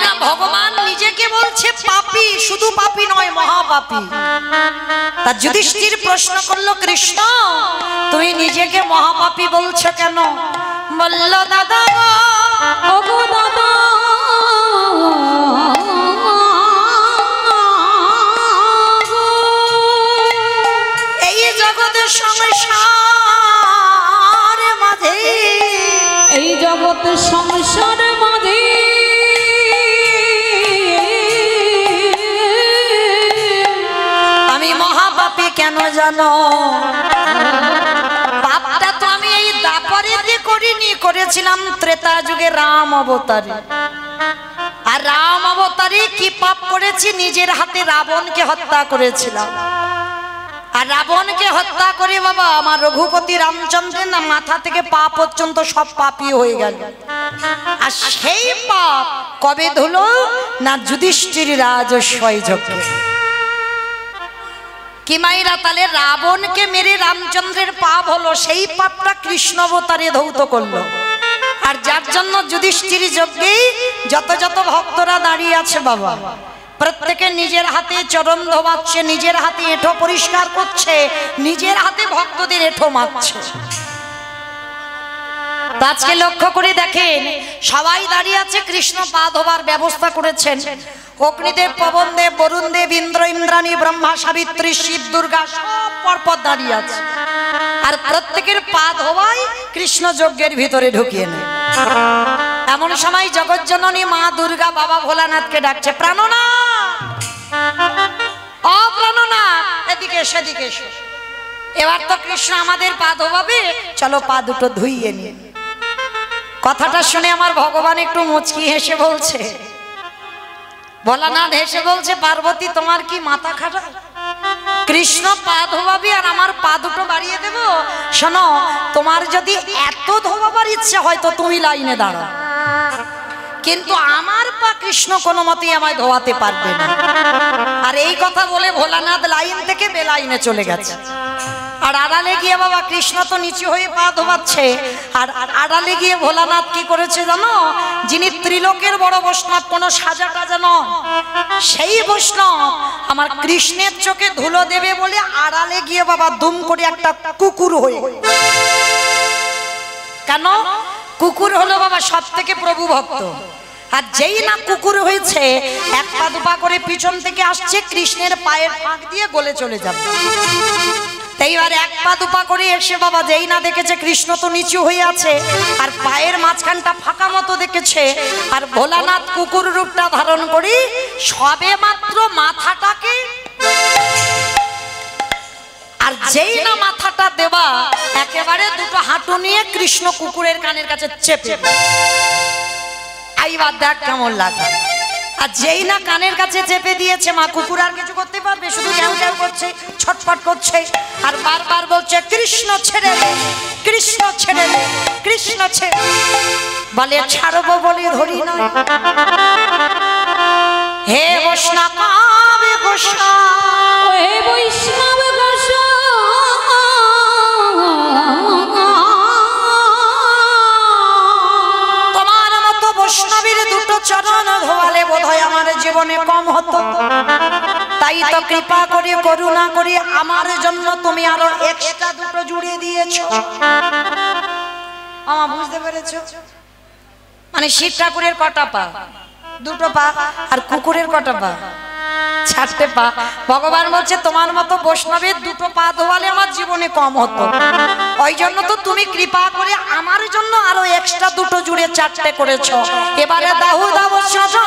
না ভগবান নিজেকে বলছে পাপী, শুধু পাপী নয় মহাপাপী। তা যুধিষ্ঠির প্রশ্ন করলো কৃষ্ণ তুমি নিজেকে মহাপাপী বলছো কেন? বলল দাদা ওগো দাদা এই জগতের সংসার মাঝে, এই জগতের সংসার মাঝে আমি মহাপাপী কেন জানো? পাপটা তো আমি এই দাপরেতে করিনি, করেছিলাম ত্রেতা যুগে রাম অবতারে। আর রাম অবতারে কি পাপ করেছি? নিজের হাতে রাবণকে হত্যা করেছিলাম। আর রাবণকে হত্যা করে বাবা আমার রঘুপতি রামচন্দ্রের না মাথা থেকে পা পর্যন্ত সব পাপী হয়ে গেল। আর সেই পাপ কবে ধুলো না যুধিষ্ঠির রাজস্বয় যজ্ঞে। কি মাইরা তাহলে রাবণকে মেরে রামচন্দ্রের পাপ হলো, সেই পাপটা কৃষ্ণ অবতারে ধৌত করলো। আর যার জন্য যুধিষ্ঠির যজ্ঞে যত যত ভক্তরা দাঁড়িয়ে আছে বাবা প্রত্যেকে নিজের হাতে চরণ ধোয়াচ্ছে, নিজের হাতে এঁঠো পরিষ্কার করছে, নিজের হাতে ভক্তদের এঁঠো মারছে। আজকে লক্ষ্য করে দেখেন সবাই দাঁড়িয়ে আছে, কৃষ্ণ পা ধোবার ব্যবস্থা করেছেন। অগ্নিদেব, পবনদেব, বরুণদেব, ইন্দ্র, ইন্দ্রাণী, ব্রহ্মা, সাবিত্রী, শিব, দুর্গা সব পরপর দাঁড়িয়ে আছে। আর প্রত্যেকের পা ধোয়াই কৃষ্ণ যজ্ঞের ভিতরে ঢুকিয়ে নেয়। এমন সময় জগজ্জননী মা দুর্গা বাবা ভোলানাথকে ডাকছে, প্রাণনাথ, ও প্রাণনাথ, এদিকে এসো, এদিকে এসো। এবার তো কৃষ্ণ আমাদের পা ধোয়াবে, চলো পা দুটো ধুইয়ে নিয়ে। কথাটা শুনে আমার ভগবান একটু মুচকি হেসে বলছে, ভোলানাথ হেসে বলছে, পার্বতী তোমার কি মাথা খারাপ? কৃষ্ণ পা ধোয়াবি আর আমার পা দুটো বাড়িয়ে দেব? শোনো, তোমার যদি এত ধোয়াবার ইচ্ছে হয় তো তুমি লাইনে দাঁড়াও, কিন্তু আমার পা কৃষ্ণ কোনো মতেই আমায় ধোয়াতে পারবে না। আর এই কথা বলে ভোলানাথ লাইন থেকে বেলাইনে চলে গেছে। আর আড়ালে গিয়ে বাবা কৃষ্ণ তো নিচু হয়ে পা ধোয়াচ্ছে, আর আড়ালে গিয়ে ভোলানাথ কি করেছে জানো? যিনি ত্রিলোকের বড় বৈষ্ণব, কোনো সাজা টাজা নয়, সেই বৈষ্ণব আমার কৃষ্ণের চোখে ধুলো দেবে বলে আড়ালে গিয়ে বাবা দুম করে একটা কুকুর হয়ে। কেন? কুকুর হলো বাবা সব থেকে প্রভু ভক্ত। আর যেই না কুকুর হয়েছে, এক পা দুপা করে পিছন থেকে আসছে, কৃষ্ণের পায়ের ফাঁক দিয়ে গলে চলে যাবে। এইবার এক পা দুপা করে এসে বাবা যেই না দেখেছে কৃষ্ণ তো নিচু হয়ে আছে, আর পায়ের মাঝখানটা ফাঁকা মতো দেখেছে, আর ভোলানাথ কুকুর রূপটা ধারণ করি সবে মাত্র মাথাটাকে, আর যেই না মাথাটা দেবা একেবারে দুটো হাঁটু নিয়ে কৃষ্ণ কুকুরের কানের কাছে চেপে। এইবার দেখ কেমন লাগে। আর যেই না কানের কাছে চেপে দিয়েছে, মা কুকুর আর কিছু করতে পারবে? শুধু ঘ্যাও ঘ্যাও করছে, ছটফট করছে, আর বারবার বলছে কৃষ্ণ ছেড়ে দে, কৃষ্ণ ছেড়ে দে, কৃষ্ণ ছেড়ে। বলে ছাড়বো বলে ধরি না। হে বৈষ্ণব গোসাই, হে বৈষ্ণব গোসাই, তোমার মতো বৈষ্ণবীর দুটো চরণ ধোয়ালে বোধহয় আমার জীবনে কম হতো। তাই তো কৃপা করে করুণা করে আমার জন্য তুমি আরো এক্সট্রা দুটো জুড়ে দিয়েছো। আমার বুঝতে পেরেছো? মানে শিব ঠাকুরের কটা পা? দুটো পা। আর কুকুরের কটা পা? 4টে পা। ভগবান বলছে তোমার মতো বৈষ্ণবের দুটো পা ধোয়ালে আমার জীবনে কম হতো, ওই জন্য তো তুমি কৃপা করে আমার জন্য আরো এক্সট্রা দুটো জুড়ে 4টে করেছো। এবারে দাহু দাও সাজা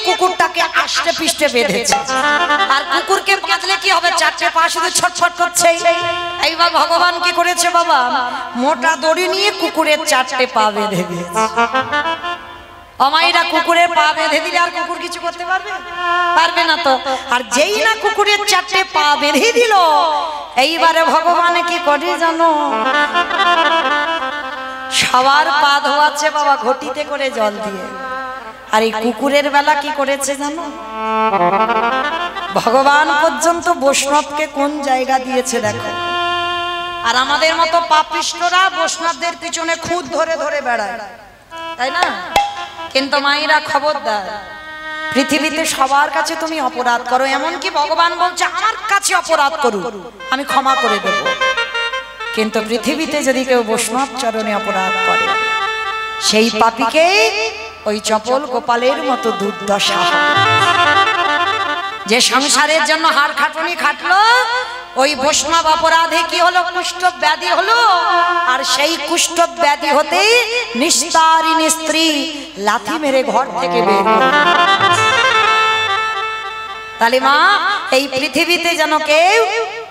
কুকুরটাকে আষ্টে পিষ্টে বেঁধেছে। আর কুকুরকে বাঁধলে কি হবে? 4টে পা শুধু ছটফট করছে। এইবার ভগবান কি করেছে বাবা? মোটা দড়ি নিয়ে কুকুরের 4টে পা বেঁধে দিয়েছে। অমাইরা কুকুরের পা বেঁধে দিলে আর কুকুর কিছু করতে পারবে? পারবে না তো। আর যেই না কুকুরের 4টে পা বেঁধে দিল, এইবারে ভগবান কি করে জানো? সবার পা ধোয়াচ্ছে বাবা ঘটিতে করে জল দিয়ে। আর এই কুকুরের বেলা কি করেছে জানো? ভগবান পর্যন্ত বৈষ্ণবকে কোন জায়গা দিয়েছে দেখো। আর আমাদের মতো পাপিষ্ঠরা বৈষ্ণবদের পিছনে খুদ ধরে ধরে বেড়ায়, তাই না? কিন্তু মায়েরা খবরদার, পৃথিবীতে সবার কাছে তুমি অপরাধ করো, এমনকি ভগবান বলছে আমার কাছে অপরাধ করো আমি ক্ষমা করে দেব। কিন্তু পৃথিবীতে যদি কেউ বৈষ্ণব চরণে অপরাধ করে, সেই পাপীকে ওই চপল গোপালের মতো দুর্দশা। যে সংসারের জন্য হাড় খাটুনি খাটলো, ওই বৈষ্ণব অপরাধে কি হলো? কুষ্ঠ ব্যাধি হলো। আর সেই কুষ্ঠ ব্যাধি হতে নিস্তারিণী স্ত্রী লাথি মেরে ঘর থেকে বের করল। তাহলে মা, এই পৃথিবীতে যেন কেউ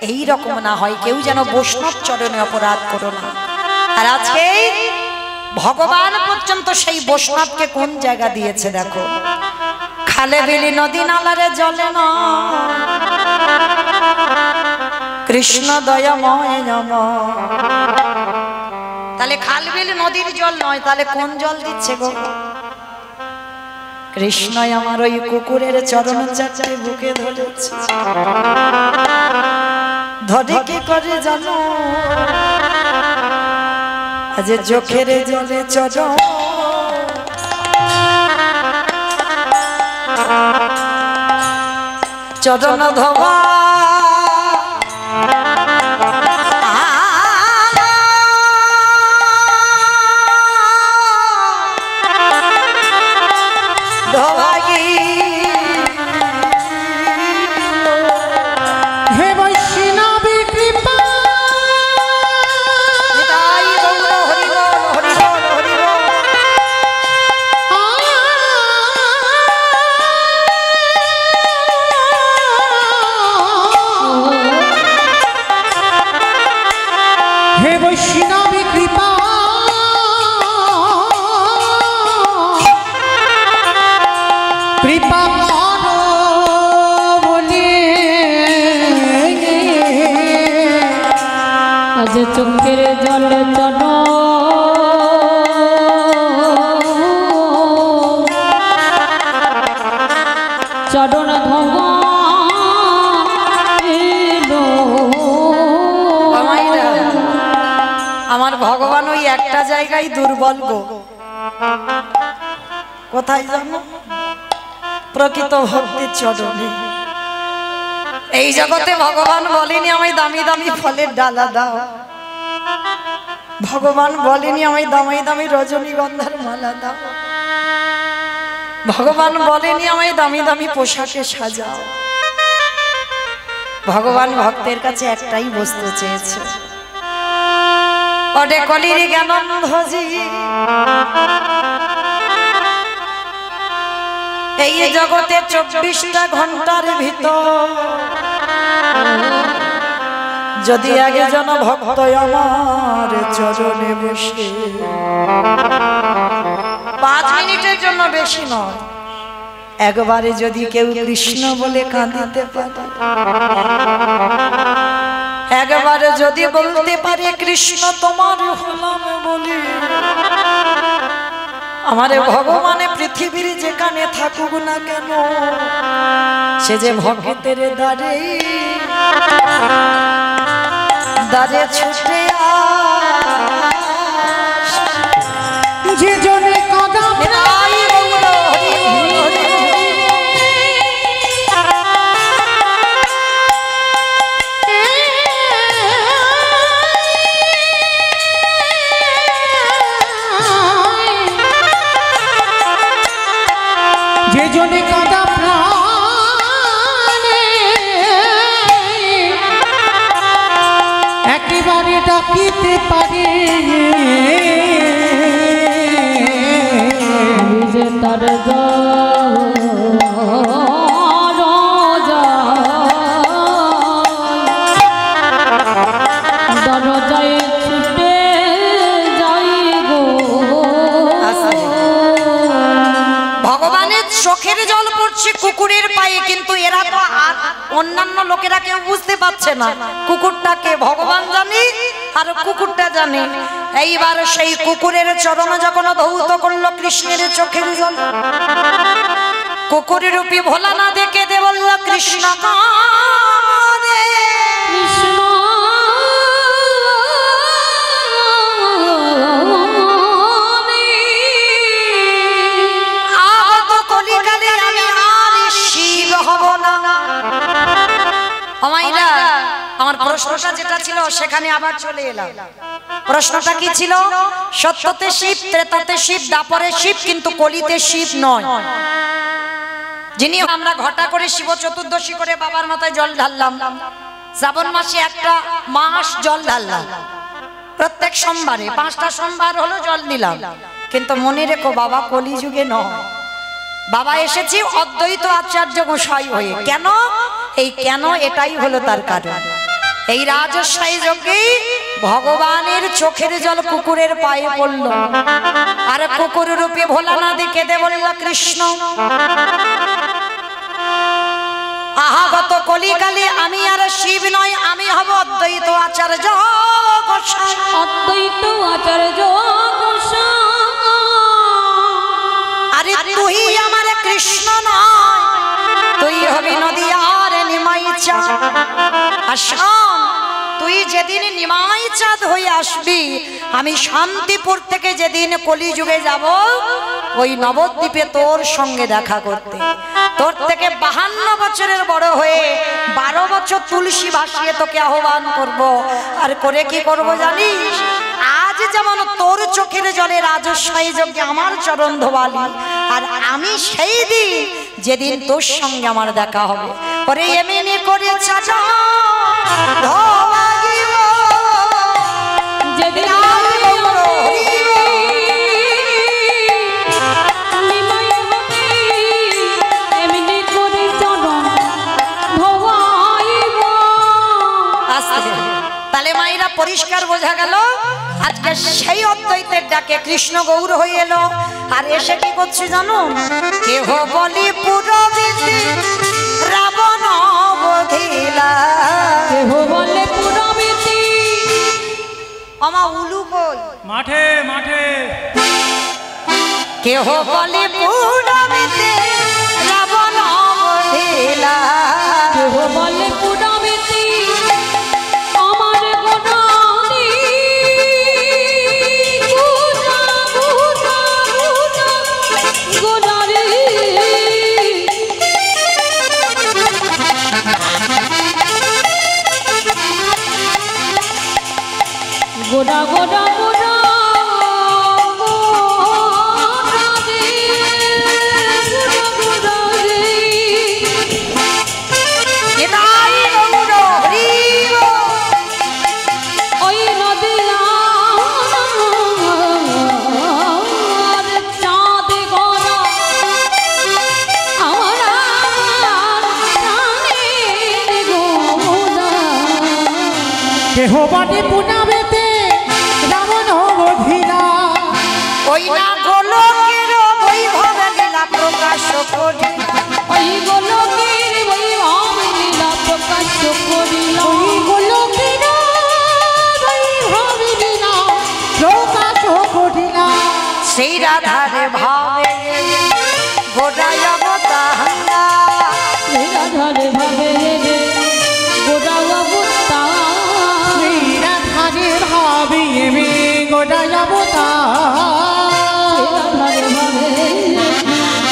এই রকম না হয়, কেউ যেন বৈষ্ণব চরণে অপরাধ করো না। আর আজকে ভগবান পর্যন্ত সেই বৈষ্ণবকে কোন জায়গা দিয়েছে দেখো। খালে বিলি নদী নালারে জলে না, কৃষ্ণ দয়াময় নম। তাহলে খাল বিল নদীর জল নয়, তাহলে কোন জল দিচ্ছে গো? কৃষ্ণ আমার ওই কুকুরের চরণ 4টে বুকে ধরেছে। ধরে কি করে জানো? আজ চোখের জলে চরণ চরণ ধোয়া চোখের জলে চরণ চরণ ধোয়া আমার ভগবান ওই একটা জায়গায় দুর্বল গো। কোথায় জানো? প্রকৃত ভক্তির চরণে। এই জগতে ভগবান বলেনি আমায় দামি দামি ফলের ডালা দাও, ভগবান বলেনি আমায় দামি দামি রজনীগন্ধার মালা দাও, ভগবান বলেনি আমায় দামি দামি পোশাকে সাজাও। ভগবান ভক্তের কাছে একটাই বস্তু চেয়েছে, ওডে কলির জ্ঞানন্ধজি এই জগতে 24টা ঘন্টার ভিতর যদি একজন ভক্ত আমার চরণে বসে 5 মিনিটের জন্য বেশি নয় একবারে যদি কেউ কৃষ্ণ বলে কাঁদিতে পারে একবারে যদি বলতে পারে কৃষ্ণ তোমার হলাম বলে আমারে ভগবানে পৃথিবীর যেখানে থাকুক না কেন সে যে ভক্তের দ্বারে দ্বারে ছুটে যে জনে কাদা যে জনে কাদা প্রাণে একেবারে ডাকিতে পারে যে তার দরজায় ছুটে যাই গো ভগবানের চোখের জল পড়ছে কুকুরের পায়ে কিন্তু এরা তো আর অন্যান্য লোকেরা কেউ বুঝতে পারছে না কুকুরটাকে ভগবান জানে আর কুকুরটা জানে এইবার সেই কুকুরের চরণ যখন ধৌত করলো কৃষ্ণের চোখের জল কুকুরের রূপী ভোলা না দেখে দে বলল কৃষ্ণ কারে কৃষ্ণ কলিকালে আমি আর শিব হব না আমাইরা আমার প্রশ্নটা যেটা ছিল সেখানে আবার চলে এলাম প্রশ্নটা কি ছিল সত্যতে শিব ত্রেতাতে শিব দাপরে শিব কিন্তু কলিতে শিব নয় যিনি আমরা ঘটা করে শিব চতুর্দশী করে বাবার মাথায় জল ঢাললাম শ্রাবণ মাসে একটা মাস জল ঢাললাম প্রত্যেক সোমবারে 5টা সোমবার হলো জল দিলাম কিন্তু মনে রেখো বাবা কলিযুগে নয় বাবা এসেছি অদ্বৈত আচার্য গোসাই হয়ে কেন এই কেন এটাই হলো তার কারণ এই রাজস্বাই যজ্ঞে ভগবানের চোখের জল কুকুরের পায়ে পড়ল আর কুকুর রূপে ভোলা না দেখে দে বলল কৃষ্ণ আহাগত কলিকালে আমি আর শিব নয় আমি হব অদ্বৈত আচার্য গোসাই অদ্বৈত আচার্য গোসাই আরে তুই আমার কৃষ্ণ নয় তুই হবি নদিয়ার নিমাই চাঁদ আসাম তুই যেদিন নিমাই চাঁদ হয়ে আসবি আমি শান্তিপুর থেকে যেদিন কলিযুগে যাব ওই নবদ্বীপে তোর সঙ্গে দেখা করতে তোর থেকে 52 বছরের বড় হয়ে 12 বছর তুলসী ভাসিয়ে তোকে আহ্বান করব আর করে কি করব জানিস আজ যেমন তোর চোখের জলে রাজস্বাই যজ্ঞে আমার চরণ ধোয়ালি আর আমি সেই দিন যেদিন তোর সঙ্গে আমার দেখা হবে ওরে এমনি করে চাচা ধোয়াগিব যেদিন এমনি করে চরণ ধোয়াইব তাহলে মায়েরা পরিষ্কার বোঝা গেল আজকে সেই অদ্বৈতের ডাকে কৃষ্ণ গৌর হয়ে এলো আর এসে কি করছে জানো কেহ বলি পুরবিধি রাবণ বধিলা কেহ বলে পুরবিধি আমা উলু কই মাঠে মাঠে কেহ বলি পুরবিধি রাবণ বধিলা কেহ বলে পুরবিধি আমার গোনানি গুনা গুনা গুনা গোনারে গোনা গোনা গোনা কেহ বাণী পুনাবেতে রাবণ বধিলা ওই না গোলকের বৈভবে লীলা প্রকাশ করিলা ওই গোলকের বৈভব লীলা প্রকাশ করিল ওই গোলকের বৈভব লীলা প্রকাশ করিলা সেই রাধারে ভাবে গোড়ায় অবতারা রাধারে ভাবে গোড়া অবতার শ্রী রাধারে ভাবিয়ে গোড়ায় অবতার রাধারে ভাবে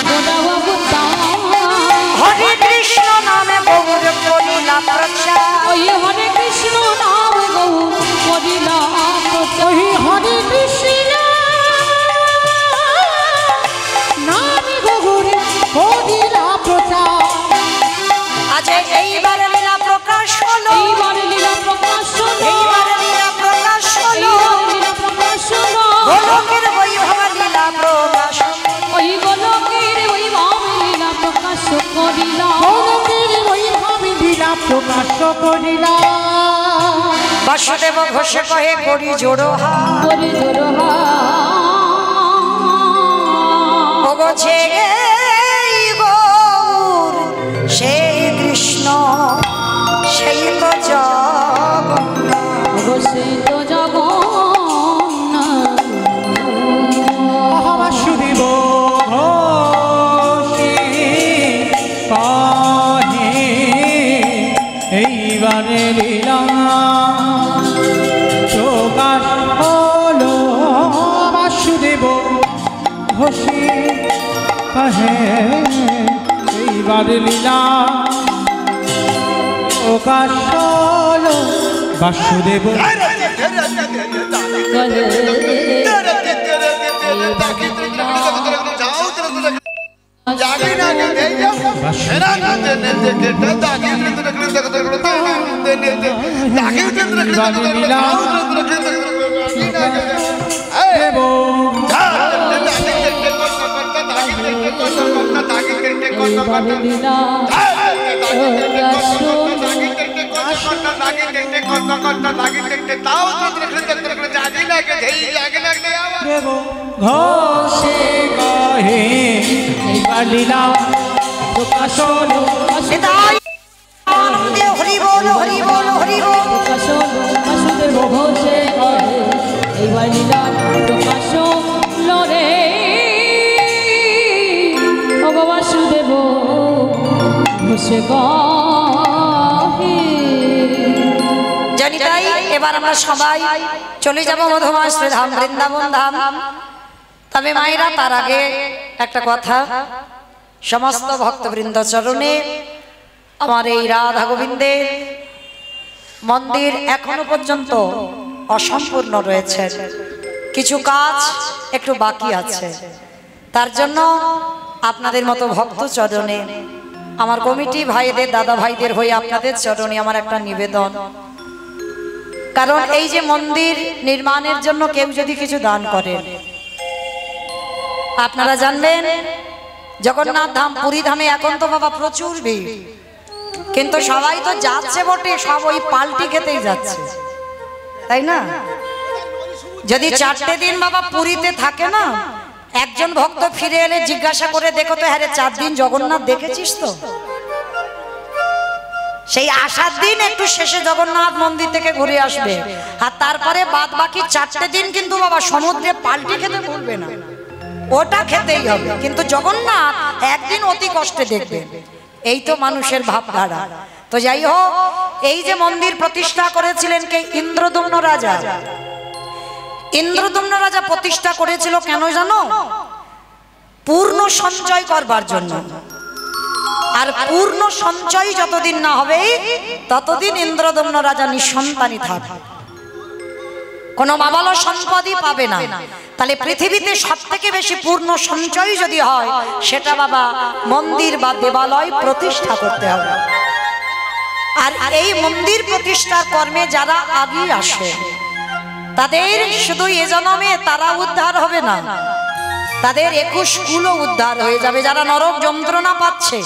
গোড়া অবতার হরে কৃষ্ণ নামে গৌর করিলা প্রচার ওই হরে কৃষ্ণ নাম গৌর করিলা প্রচার ওই হরে কৃষ্ণ নাম গৌরে করিলা প্রচার আজ এইবার লীলা প্রকাশ হলো এইবার লীলা প্রকাশ হলো এইবার লীলা প্রকাশ হলো এইবার লীলা প্রকাশ হলো গোলকের বৈভব লীলা প্রকাশ হলো। ওই গোলকের বৈভব লীলা প্রকাশ করিলা গোলকের বৈভব লীলা প্রকাশ করিলা বাসুদেব ঘোষে কহে করি জোড়হা করি জোড়হা ওগোছে এই গৌর সেই কৃষ্ণ সেই তো জগন্নাথ অবশ্যই তো জগন্নাথ বাসুদেব ঘোষে কহে এইবারে লীলা প্রকাশ হলো বাসুদেব ঘোষে কহে এইবারে লীলা প্রকাশ হলো বাসুদেব এইবারে লীলা ঘোষে কহে এইবার লীলা প্রকাশ হলো নিতাই আনন্দে হরি বল হরি বল হরি বল প্রকাশ বাসুদেব ঘোষে কহে এইবার লীলা প্রকাশ রে ও বাসুদেব ঘোষে কহে জানি তাই এবার আমরা সবাই চলে যাব মধুময় শ্রীধাম বৃন্দাবন ধাম। তবে মায়েরা তার আগে একটা কথা, সমস্ত ভক্তবৃন্দ চরণে আমার এই রাধা গোবিন্দের মন্দির এখনো পর্যন্ত অসম্পূর্ণ রয়েছে, কিছু কাজ একটু বাকি আছে। তার জন্য আপনাদের মতো ভক্ত চরণে, আমার কমিটি ভাইদের দাদা ভাইদের হয়ে আপনাদের চরণে আমার একটা নিবেদন, কারণ এই যে মন্দির নির্মাণের জন্য কেউ যদি কিছু দান করেন, আপনারা জানবেন জগন্নাথ ধাম পুরী ধামে এখন তো বাবা প্রচুর ভিড়, কিন্তু সবাই তো যাচ্ছে বটে, সব ওই পাল্টি খেতেই যাচ্ছে, তাই না? যদি 4টে দিন বাবা পুরীতে থাকে না, একজন ভক্ত ফিরে এলে জিজ্ঞাসা করে দেখো তো, হ্যাঁ রে 4 দিন জগন্নাথ দেখেছিস তো? সেই আসার দিন একটু শেষে জগন্নাথ মন্দির থেকে ঘুরে আসবে, আর তারপরে বাদ বাকি 4টে দিন কিন্তু বাবা সমুদ্রে পাল্টি খেতে ভুলবে না, ওটা খেতেই হবে। কিন্তু জগন্নাথ একদিন অতি কষ্টে দেখবে, এই তো মানুষের ভাবধারা। তো যাই হোক, এই যে মন্দির প্রতিষ্ঠা করেছিলেন কে? ইন্দ্রদম্ন রাজা। ইন্দ্রদম্ন রাজা প্রতিষ্ঠা করেছিল কেন জানো? পূর্ণ সঞ্চয় করবার জন্য। আর পূর্ণ সঞ্চয় যতদিন না হবে ততদিন ইন্দ্রদম্ন রাজা নিঃসন্তানই থাকবে, কোনো বাবালো সম্পদই পাবে না। তাহলে পৃথিবীতে সবথেকে বেশি পূর্ণ সঞ্চয় যদি হয়, সেটা বাবা মন্দির বা দেবালয় প্রতিষ্ঠা করতে হবে। আর এই মন্দির প্রতিষ্ঠার কর্মে যারা আগে আসে, তাদের শুধু এ জন্মে তারা উদ্ধার হবে না, তাদের 21 কুলও উদ্ধার হয়ে যাবে। যারা নরক যন্ত্রণা পাচ্ছে,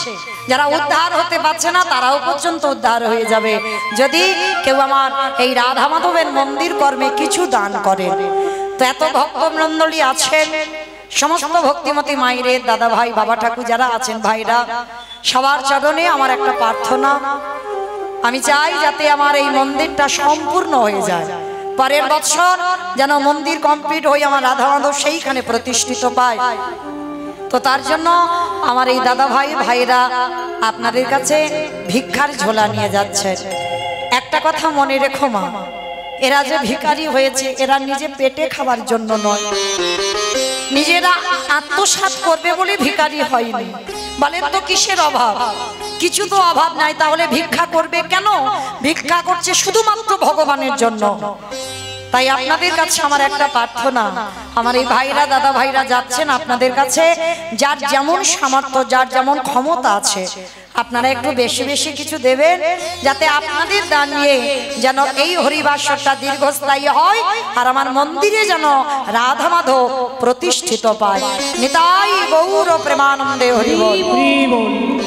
যারা উদ্ধার হতে পারছে না, তারাও পর্যন্ত উদ্ধার হয়ে যাবে যদি কেউ আমার এই রাধা মাধবের মন্দির কর্মে কিছু দান করে। তো এত ভক্তমণ্ডলী আছেন, সমস্ত ভক্তিমতী মায়ের দাদা ভাই বাবা ঠাকুর যারা আছেন ভাইরা, সবার চরণে আমার একটা প্রার্থনা, আমি চাই যাতে আমার এই মন্দিরটা সম্পূর্ণ হয়ে যায়। পরের বছর যেন মন্দির কমপ্লিট হয়ে আমার রাধা মাধব সেইখানে প্রতিষ্ঠিত পায়। তো তার জন্য আমার এই দাদা ভাই ভাইরা আপনাদের কাছে ভিক্ষার ঝোলা নিয়ে যাচ্ছে। একটা কথা মনে রেখো মা, এরা যে ভিখারি হয়েছে এরা নিজে পেটে খাবার জন্য নয়, নিজেরা আত্মসাৎ করবে বলে ভিখারি হয়নি। বলেন তো কিসের অভাব? কিছু তো অভাব নাই, তাহলে ভিক্ষা করবে কেন? ভিক্ষা করছে শুধুমাত্র ভগবানের জন্য। তাই আপনাদের কাছে আমার একটা প্রার্থনা, আমার এই ভাইরা দাদা ভাইরা যাচ্ছেন আপনাদের কাছে, যার যেমন সামর্থ্য যার যেমন ক্ষমতা আছে আপনারা একটু বেশি বেশি কিছু দেবেন, যাতে আপনাদের দান নিয়ে যেন এই হরিবাসরটা দীর্ঘস্থায়ী হয় আর আমার মন্দিরে যেন রাধা মাধব প্রতিষ্ঠিত পায়। নিতাই গৌর প্রেমানন্দে হরি বল।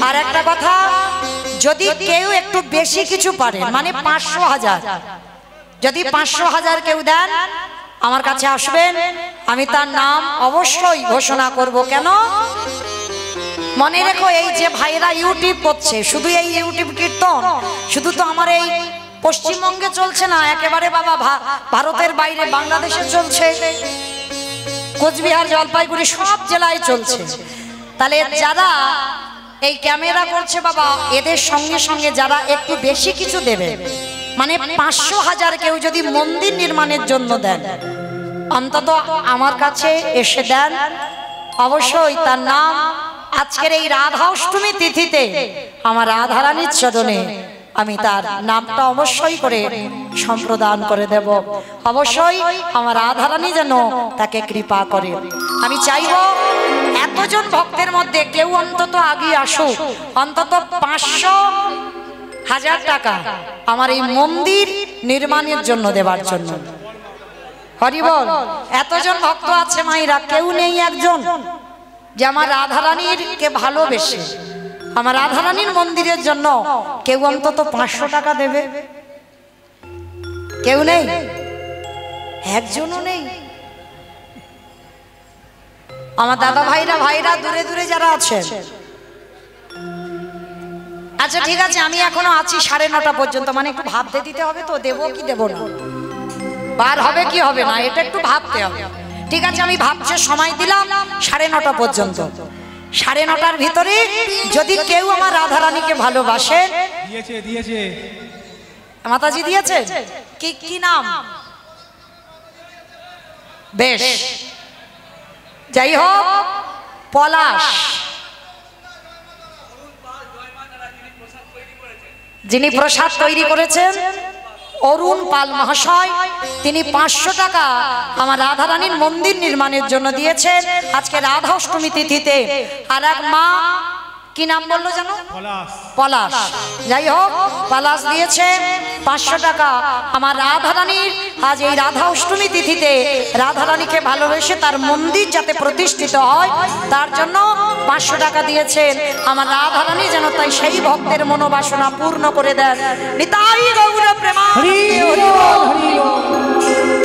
আর একটা কথা, যদি কেউ একটু বেশি কিছু পারে, মানে 500,000, যদি 500,000 কেউ দেন আমার কাছে আসবেন, আমি তার নাম অবশ্যই ঘোষণা করব। কেন? মনে রেখো, এই যে ভাইরা ইউটিউব করছে, শুধু এই ইউটিউব কীর্তন শুধু তো আমার এই পশ্চিমবঙ্গে চলছে না, একেবারে বাবা ভারতের বাইরে বাংলাদেশে চলছে, কোচবিহার জলপাইগুড়ি সব জেলায় চলছে। তাহলে যারা এই ক্যামেরা করছে বাবা, এদের সঙ্গে সঙ্গে যারা একটু বেশি কিছু দেবে, মানে 500,000 কেউ যদি মন্দির নির্মাণের জন্য দেন, অন্তত আমার কাছে এসে দেন, অবশ্যই তার নাম আজকের এই রাধা অষ্টমী তিথিতে আমার রাধারানীর চরণে আমি তার নামটা অবশ্যই করে সম্প্রদান করে দেব। অবশ্যই আমার রাধারানী যেন তাকে কৃপা করে। আমি চাইব এতজন ভক্তের মধ্যে কেউ অন্তত আগে আসুক, অন্তত 500,000 টাকা আমার এই মন্দির নির্মাণের জন্য দেবার জন্য। হরি বল। এতজন ভক্ত আছে মাইরা, কেউ নেই একজন যে আমার রাধারানীর কে ভালোবেসে আমার রাধারানীর মন্দিরের জন্য কেউ অন্তত 500 টাকা দেবে? কেউ নেই, একজনও নেই। আমার দাদা ভাইরা দূরে দূরে যারা আছেন, আচ্ছা ঠিক আছে, আমি এখনো আছি 9:30 পর্যন্ত, মানে একটু ভাবতে দিতে হবে তো, দেবো কি দেবো না, বার হবে কি হবে না, এটা একটু ভাবতে হবে। ঠিক আছে, আমি ভাবছি, সময় দিলাম 9:30 পর্যন্ত। 9:30টার ভিতরে যদি কেউ আমার রাধারানীকে ভালোবাসে, দিয়েছে মাতাজি দিয়েছে, কি নাম? বেশ, যাই হোক, পলাশ, যিনি প্রসাদ তৈরি করেছেন অরুণ পাল মহাশয়, তিনি 500 টাকা আমার রাধারানীর মন্দির নির্মাণের জন্য দিয়েছেন আজকে রাধা অষ্টমী তিথিতে। আর এক মা, কি নাম বললো জানো? পলাশ। যাই হোক, পলাশ দিয়েছে 500 টাকা আমার রাধারানীর আজ এই রাধা অষ্টমী তিথিতে রাধারানীকে ভালোবেসে তার মন্দির যাতে প্রতিষ্ঠিত হয় তার জন্য 500 টাকা দিয়েছেন আমার রাধারানী, যেন তাই সেই ভক্তের মনোবাসনা পূর্ণ করে দেন। নিতাই গৌর প্রেমানন্দে হরি বল।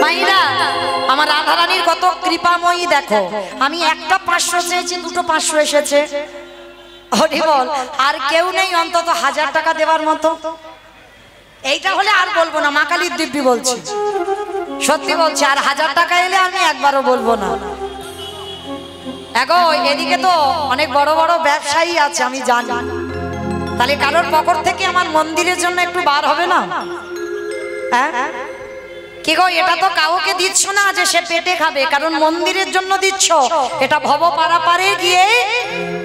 মাইরা, আমার রাধারানীর কত কৃপাময়ী দেখো, আমি একটা 500 চেয়েছি, দুটো 500 এসেছে। হরি বল। আর কেউ নেই অন্তত 1000 টাকা দেওয়ার মতো? এইটা হলে আর বলবো না, মা কালীর দিব্যি বলছি, সত্যি বলছি, আর 1000 টাকা এলে আমি একবারও বলবো না। এগো, এদিকে তো অনেক বড় বড় ব্যবসায়ী আছে আমি জানি, তাহলে কারোর পকেট থেকে আমার মন্দিরের জন্য একটু বার হবে না? হ্যাঁ কি গো, এটা তো কাউকে দিচ্ছ না যে সে পেটে খাবে, কারণ মন্দিরের জন্য দিচ্ছ। এটা ভব পারাপারে গিয়ে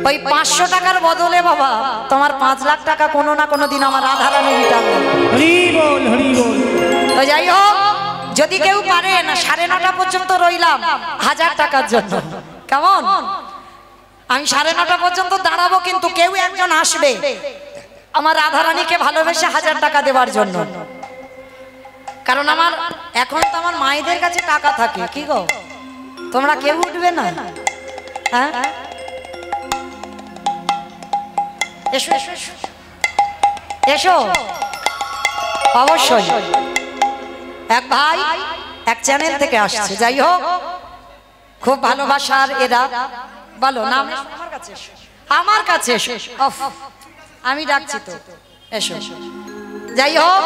ওই 500 টাকার বদলে বাবা তোমার 5 লাখ টাকা কোনো না কোনো দিন আমার রাধারানী টাকা। তো যাই হোক, যদি কেউ পারে না, 9:30 পর্যন্ত রইলাম 1000 টাকার জন্য, কেমন? আমি 9:30 পর্যন্ত দাঁড়াবো, কিন্তু কেউ একজন আসবে আমার রাধারানীকে ভালোবেসে 1000 টাকা দেওয়ার জন্য। কারণ আমার এখন তো আমার মায়েদের কাছে টাকা থাকে, কি গো তোমরা কেউ উঠবে না? হ্যাঁ এসো এসো এসো এসো অবশ্যই এক ভাই এক চ্যানেল থেকে আসছে যাই হোক খুব ভালোবাসার এরা বলো নাম আমার কাছে এসো আমি ডাকছি তো এসো যাই হোক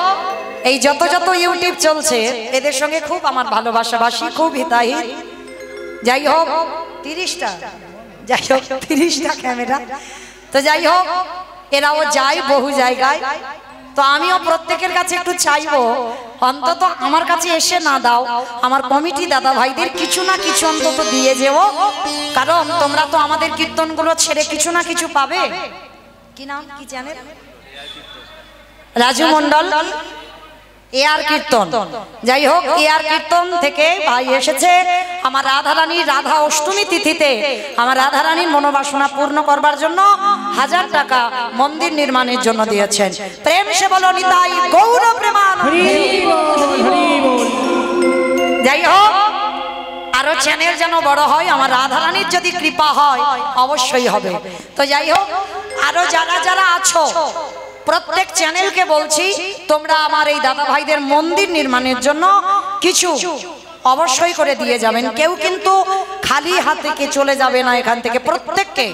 এই যত যত ইউটিউব চলছে এদের সঙ্গে খুব আমার ভালোবাসাবাসী খুব হিতাহিত যাই হোক 30টা যাই হোক 30টা ক্যামেরা তো যাই হোক এরাও যায় বহু জায়গায় তো আমিও প্রত্যেকের কাছে একটু চাইবো অন্তত আমার কাছে এসে না দাও আমার কমিটি দাদা ভাইদের কিছু না কিছু অন্তত দিয়ে যেও কারণ তোমরা তো আমাদের কীর্তনগুলো ছেড়ে কিছু না কিছু পাবে কি নাম কি চ্যানেল রাজু মন্ডল এআর কীর্তন যাই হোক এআর কীর্তন থেকে ভাই এসেছে আমার রাধারানীর রাধা অষ্টমী তিথিতে আমার রাধারানীর মনোবাসনা পূর্ণ করবার জন্য 1000 টাকা মন্দির নির্মাণের জন্য দিয়েছেন প্রেম সে বলো নিতাই গৌর প্রেমানন্দে যাই হোক আরো চ্যানেল যেন বড় হয় আমার রাধারানীর যদি কৃপা হয় অবশ্যই হবে তো যাই হোক আরো যারা যারা আছো প্রত্যেক চ্যানেলকে বলছি তোমরা আমার এই দাদা ভাইদের মন্দির নির্মাণের জন্য কিছু অবশ্যই করে দিয়ে যাবেন কেউ কিন্তু খালি হাতে কে চলে যাবে না এখান থেকে প্রত্যেককে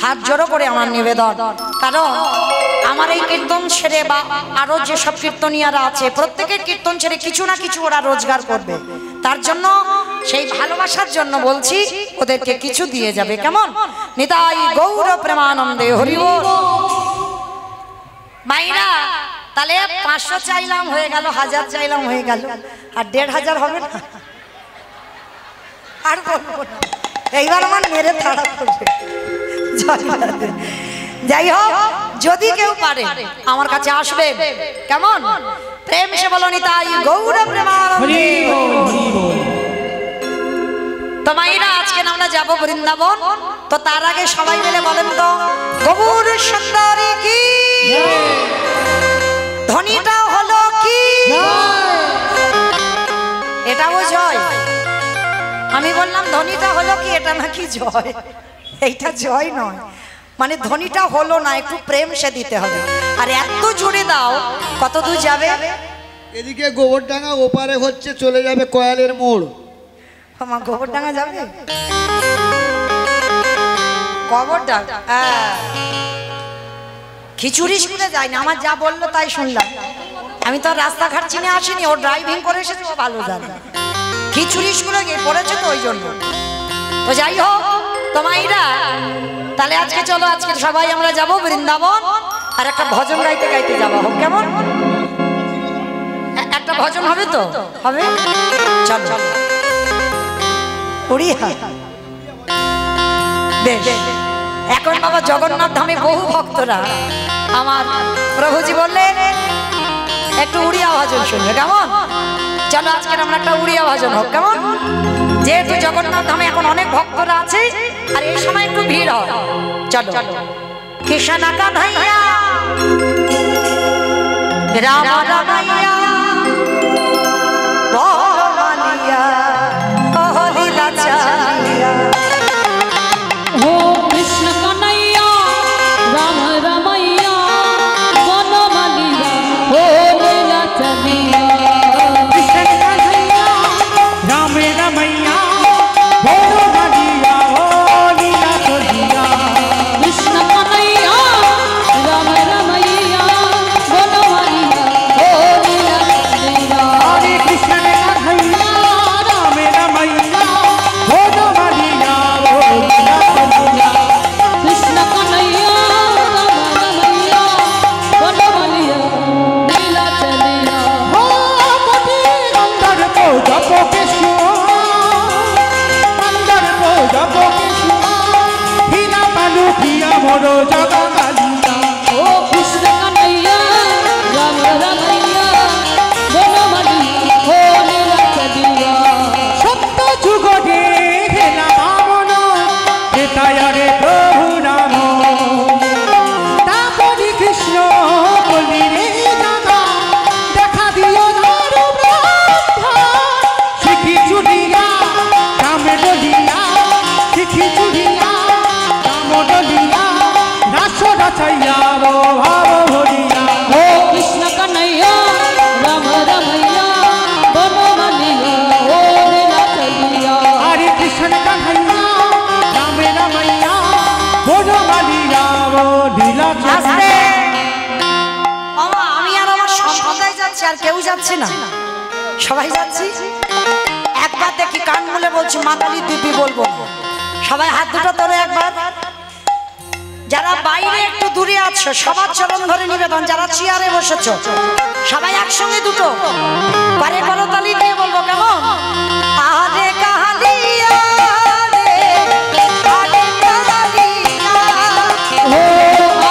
হাত জোড়ো করে আমার নিবেদন কারণ আমার এই কীর্তন ছেড়ে বা আরো যেসব কীর্তনীয়ারা আছে প্রত্যেকের কীর্তন ছেড়ে কিছু না কিছু ওরা রোজগার করবে তার জন্য সেই ভালোবাসার জন্য বলছি ওদেরকে কিছু দিয়ে যাবে কেমন নিতাই গৌর প্রেমানন্দে হরি বল মাইরা তাহলে 500 চাইলাম হয়ে গেল 1000 চাইলাম হয়ে গেল আর 1500 হবে না আর বলবো না এইবার আমার মেরে তাড়া করবে যাই হোক যদি কেউ পারে আমার কাছে আসবে কেমন প্রেম সে বলো নিতাই গৌর প্রেমানন্দে তো মাইরা আজকে আমরা যাব বৃন্দাবন তো তার আগে সবাই মিলে বলেন তো গৌর সুন্দরী কি ধ্বনিটা হলো কি এটাও জয় আমি বললাম ধ্বনিটা হলো কি এটা নাকি জয় এইটা জয় নয় মানে ধ্বনিটা হলো না একটু প্রেম সে দিতে হবে আর এত জোরে দাও কত দূর যাবে এদিকে গোবরডাঙ্গা ওপারে হচ্ছে চলে যাবে কয়ালের মোড় আমার গোবরডাঙ্গা যাবে গোবরডাঙ্গা হ্যাঁ খিচুড়ি শুনে যায় না আমার যা বললো তাই শুনলাম আমি তো রাস্তাঘাট চিনে আসিনি ও ড্রাইভিং করে এসেছে ও ভালো জানে খিচুড়ি শুনে গিয়ে পড়েছে তো ওই জন্য তো যাই হোক তোমাইরা তাহলে আজকে চলো আজকে সবাই আমরা যাব বৃন্দাবন আর একটা ভজন গাইতে গাইতে যাওয়া হোক কেমন একটা ভজন হবে তো হবে চলো বেশ এখন বাবা জগন্নাথ ধামে বহু ভক্তরা আমার প্রভুজি বললেন একটু উড়িয়া ভজন শুনবে কেমন চলো আজকে আমরা একটা উড়িয়া ভজন হোক কেমন যেহেতু জগন্নাথ ধামে এখন অনেক ভক্তরা আছে আর এই সময় একটু ভিড় হয় চলো কৃষ্ণ কানাইয়া রাম রামাইয়া বলমালিয়া লীলা চালিয়া हो कृष्ण कन्हैया राम रमैया बनमालिया हो लीला चलिया कृष्ण कन्हैया राम रमैया बोलो बलिया हो लीला चलिया कृष्ण कन्हैया राम रमैया बनमालिया हो लीला আর কেউ যাচ্ছে না? সবাই যাচ্ছি। একবার দেখি কান মুলে বলছি মা কালী দিব্যি বলবো। সবাই হাত দুটো তোলে একবার। যারা বাইরে একটু দূরে আছো সবার চরণ ধরে নিবেদন, যারা চেয়ারে বসেছো সবাই একসঙ্গে দুটো বারে করতালি দিয়ে বলবো, কেমন? আরে কালিয়া রে, আরে কালিয়া, ও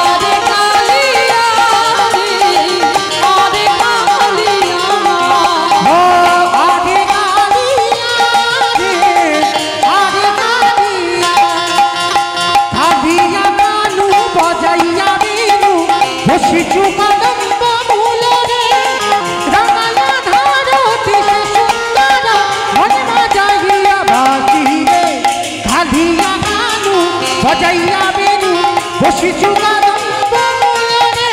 আরে কালিয়া রে, আরে কালিয়া, ও আগে কালিয়া রে, আগে কালিয়া, কালিয়া কানু বজাইয়া বিনু, বসিছু কদম্ব মূলরে, রামায়া ধারতি সে সুন্দর, মনে বাজাইয়া বাজিরে, কালিয়া কানু বজাইয়া বিনু, বসিছু কদম্ব মূলরে,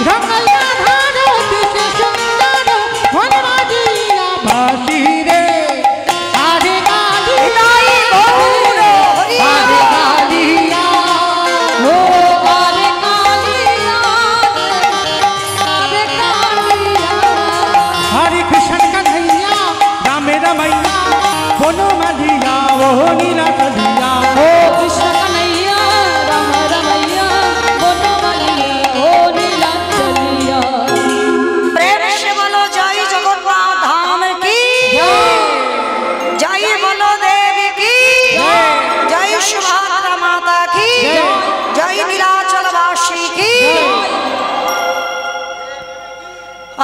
রামায়া ধারতি সে সুন্দর, মনে বাজিয়া বাজিরে, আরে কালিয়া, আরে কালিয়া, ও আরে কালিয়া রে, আরে কালিয়া। हरे कृष्ण कन्हैया रामे रमैया बोलो मधिया वो नीला कलिया ও কৃষ্ণ কানাইয়া রাম রামাইয়া বনো মালিয়া ও নীলাঞ্জলিয়া। প্রেম সে বলো জয় জগন্নাথ ধাম কি, জয় বলো দেবী কি, জয় সুভদ্রা মাতা কি, জয় নীলাচলবাসী কি।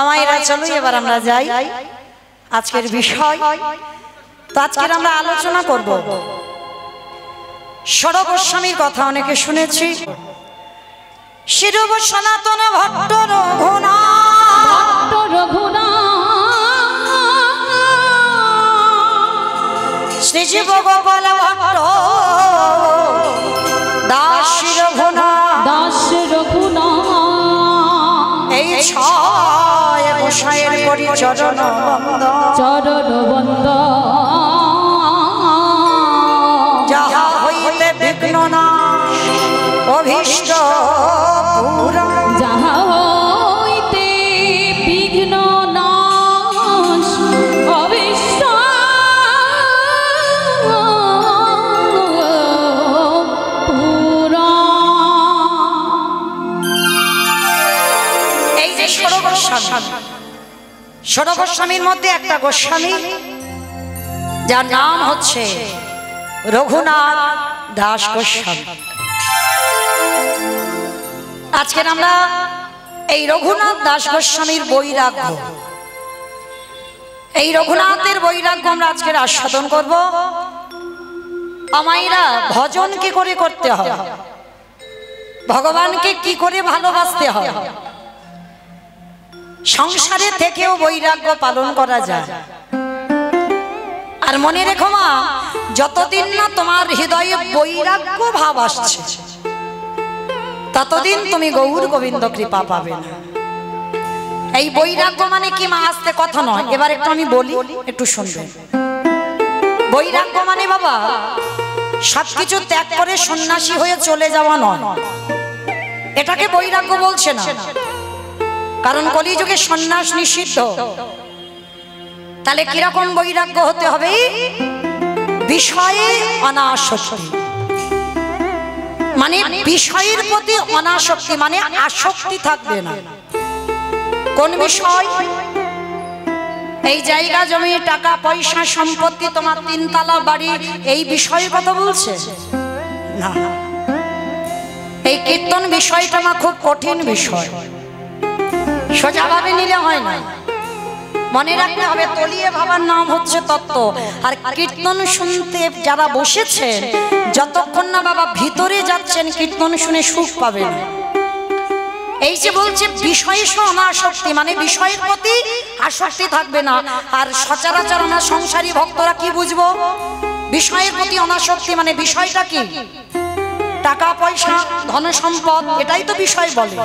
আমায়রা চলো এবার আমরা যাই আজকের বিষয়। তো আজকের আমরা আলোচনা করব ষড় গোস্বামীর কথা অনেকে শুনেছি। শিরব সনাতন ভট্ট রঘুনাথ, শ্রীজীব গোপাল ভট্ট দাস রঘুনাথ, দাস রঘুনাথ, এই ছয় গোসাইয়ের করি চরণ বন্দন, চরণ বন্দ যাহা হইতে বিঘ্ন নাশ অভীষ্ট পুরা, যাহা হইতে বিঘ্ন নাশ অবিশ্ব পুরা। এই যে ষড় গোস্বামী, ষড় গোস্বামীর মধ্যে একটা গোস্বামী যার নাম হচ্ছে রঘুনাথ দাস গোস্বামী। আজকের আমরা এই রঘুনাথ দাস গোস্বামীর বৈরাগ্য, এই রঘুনাথের বৈরাগ্য আমরা আজকের আস্বাদন করব। আমায়রা ভজন কি করে করতে হয়, ভগবানকে কি করে ভালোবাসতে হয়, সংসারে থেকেও বৈরাগ্য পালন করা যায়। আর মনে রেখো মা, যতদিন না তোমার হৃদয়ে বৈরাগ্য ভাব আসছে ততদিন তুমি গৌর গোবিন্দ কৃপা পাবে না। এই বৈরাগ্য মানে কি মা, আসতে কথা নয়, এবার একটু আমি বলি, একটু শুনবেন। বৈরাগ্য মানে বাবা সবকিছু ত্যাগ করে সন্ন্যাসী হয়ে চলে যাওয়া নয়, এটাকে বৈরাগ্য বলছে না। কারণ কলিযুগে সন্ন্যাস নিষিদ্ধ। তাহলে কিরকম বৈরাগ্য হতে হবে? বিষয়ে অনাসক্তি, মানে বিষয়ের প্রতি অনাসক্তি, মানে আসক্তি থাকবে না। কোন বিষয়? এই জায়গা জমি টাকা পয়সা সম্পত্তি, তোমার তিনতলা বাড়ি, এই বিষয়ের কথা বলছে না। এই কীর্তন বিষয়টা না খুব কঠিন বিষয়, সোজাভাবে নিলে হয় না। মনে রাখতে হবে তলিয়ে ভাবার নাম হচ্ছে তত্ত্ব। আর কীর্তন শুনতে যারা বসেছেন, যতক্ষণ না বাবা ভিতরে যাচ্ছেন কীর্তন শুনে সুখ পাবেন। এই যে বলছে বিষয় অনাসক্তি, মানে বিষয়ের প্রতি আসক্তি থাকবে না। আর সচরাচর আমরা সংসারী ভক্তরা কি বুঝবো? বিষয়ের প্রতি অনাসক্তি মানে বিষয়টা কি? টাকা পয়সা ধন সম্পদ, এটাই তো বিষয় বলে।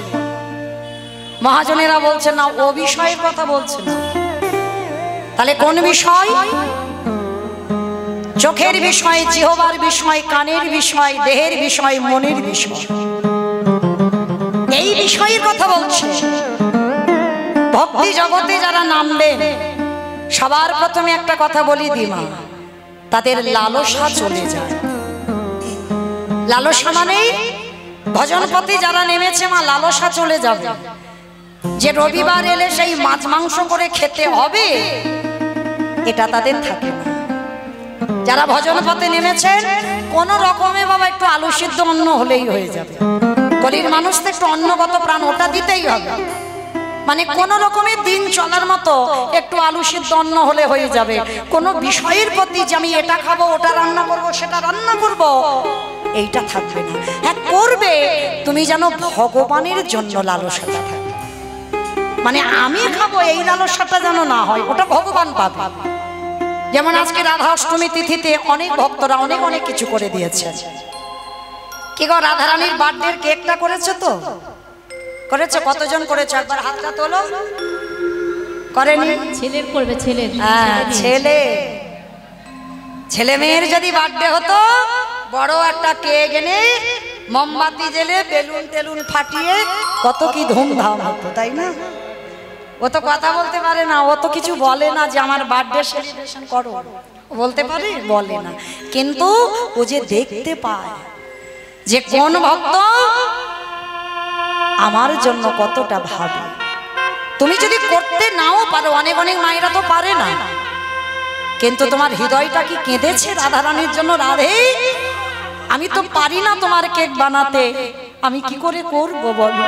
মহাজনেরা বলছে না, ও বিষয়ের কথা বলছে না। তাহলে কোন বিষয়? চোখের বিষয়, জিহ্বার বিষয়, কানের বিষয়, দেহের বিষয়, মনের বিষয়, এই বিষয়ের কথা বলছে। ভক্তি জগতে যারা নামবেন সবার প্রথমে একটা কথা বলি দিমা, তাদের লালসা চলে যায়। লালসা মানে ভজন পথে যারা নেমেছে মা, লালসা চলে যাবে। যে রবিবার এলে সেই মাছ মাংস করে খেতে হবে এটা তাদের থাকে না। যারা ভজন পথে নেমেছেন কোন রকমে বাবা একটু আলু সিদ্ধ অন্ন হলেই হয়ে যাবে। গরিব মানুষ তো একটু অন্নগত প্রাণ, ওটা দিতেই হবে। মানে কোন রকমের দিন চলার মতো একটু আলু সিদ্ধ অন্ন হলে হয়ে যাবে। কোন বিষয়ের প্রতি যে আমি এটা খাবো, ওটা রান্না করব, সেটা রান্না করব, এইটা থাকবে না। হ্যাঁ করবে, তুমি যেন ভগবানের জন্য লালসাটা থাকে। মানে আমি খাবো এই লালসাটা যেন না হয়, ওটা ভগবান পাবে। যেমন আজকে রাধা অষ্টমী তিথিতে অনেক ভক্তরা অনেক অনেক কিছু করে দিয়েছে। কি গো, রাধারানীর বার্থডে কেকটা করেছে তো? করেছে? কতজন করেছে একবার হাতটা তোলো। করেনি? ছেলের করবে, ছেলের। হ্যাঁ ছেলে, ছেলে মেয়ের যদি বার্থডে হতো বড় একটা কেক এনে মোমবাতি জেলে বেলুন টেলুন ফাটিয়ে কত কি ধুমধাম হতো, তাই না? ও তো কথা বলতে পারে না, ও তো কিছু বলে না যে আমার বার্থডে সেলিব্রেশন করো, বলতে পারে? বলে না। কিন্তু ও যে দেখতে পায় যে কোন ভক্ত আমার জন্য কতটা ভাবে। তুমি যদি করতে নাও পারো, অনেক অনেক মায়েরা তো পারে না, কিন্তু তোমার হৃদয়টা কি কেঁদেছে রাধারানীর জন্য? রাধে আমি তো পারি না তোমার কেক বানাতে, আমি কি করে করব বলো?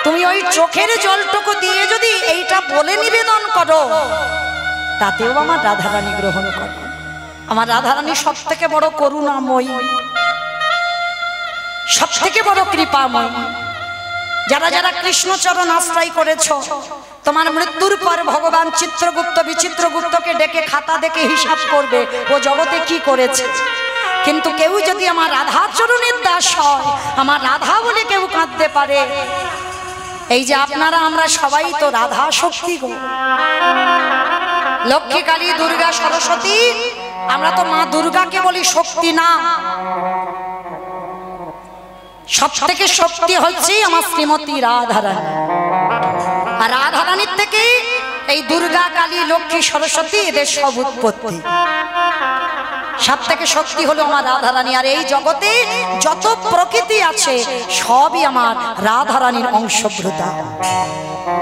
তুমি ওই চোখের জলটুকু দিয়ে যদি এইটা বলে নিবেদন করো, তাতেও আমার রাধারানী গ্রহণ করো। আমার রাধারানী সব থেকে বড় করুণাময়ী, সব থেকে বড় কৃপাময়ী। যারা যারা কৃষ্ণচরণ আশ্রয় করেছ, তোমার মৃত্যুর পর ভগবান চিত্রগুপ্ত বিচিত্রগুপ্তকে ডেকে খাতা দেখে হিসাব করবে ও জগতে কি করেছে। কিন্তু কেউ যদি আমার রাধা চরণের দাস হয়, আমার রাধা বলে কেউ কাঁদতে পারে, এই যে আপনারা আমরা সবাই তো রাধা শক্তি গো, লক্ষ্মী কালী দুর্গা সরস্বতী, আমরা তো মা দুর্গাকে বলি শক্তি না। সব থেকে শক্তি হচ্ছে আমার শ্রীমতী রাধারানী। আর রাধারানীর থেকে এই দুর্গা কালী লক্ষ্মী সরস্বতী এদের সব উৎপত্তি। সব থেকে শক্তি হলো আমার রাধারানী। আর এই জগতে যত প্রকৃতি আছে সবই আমার রাধারানীর অংশভূতা।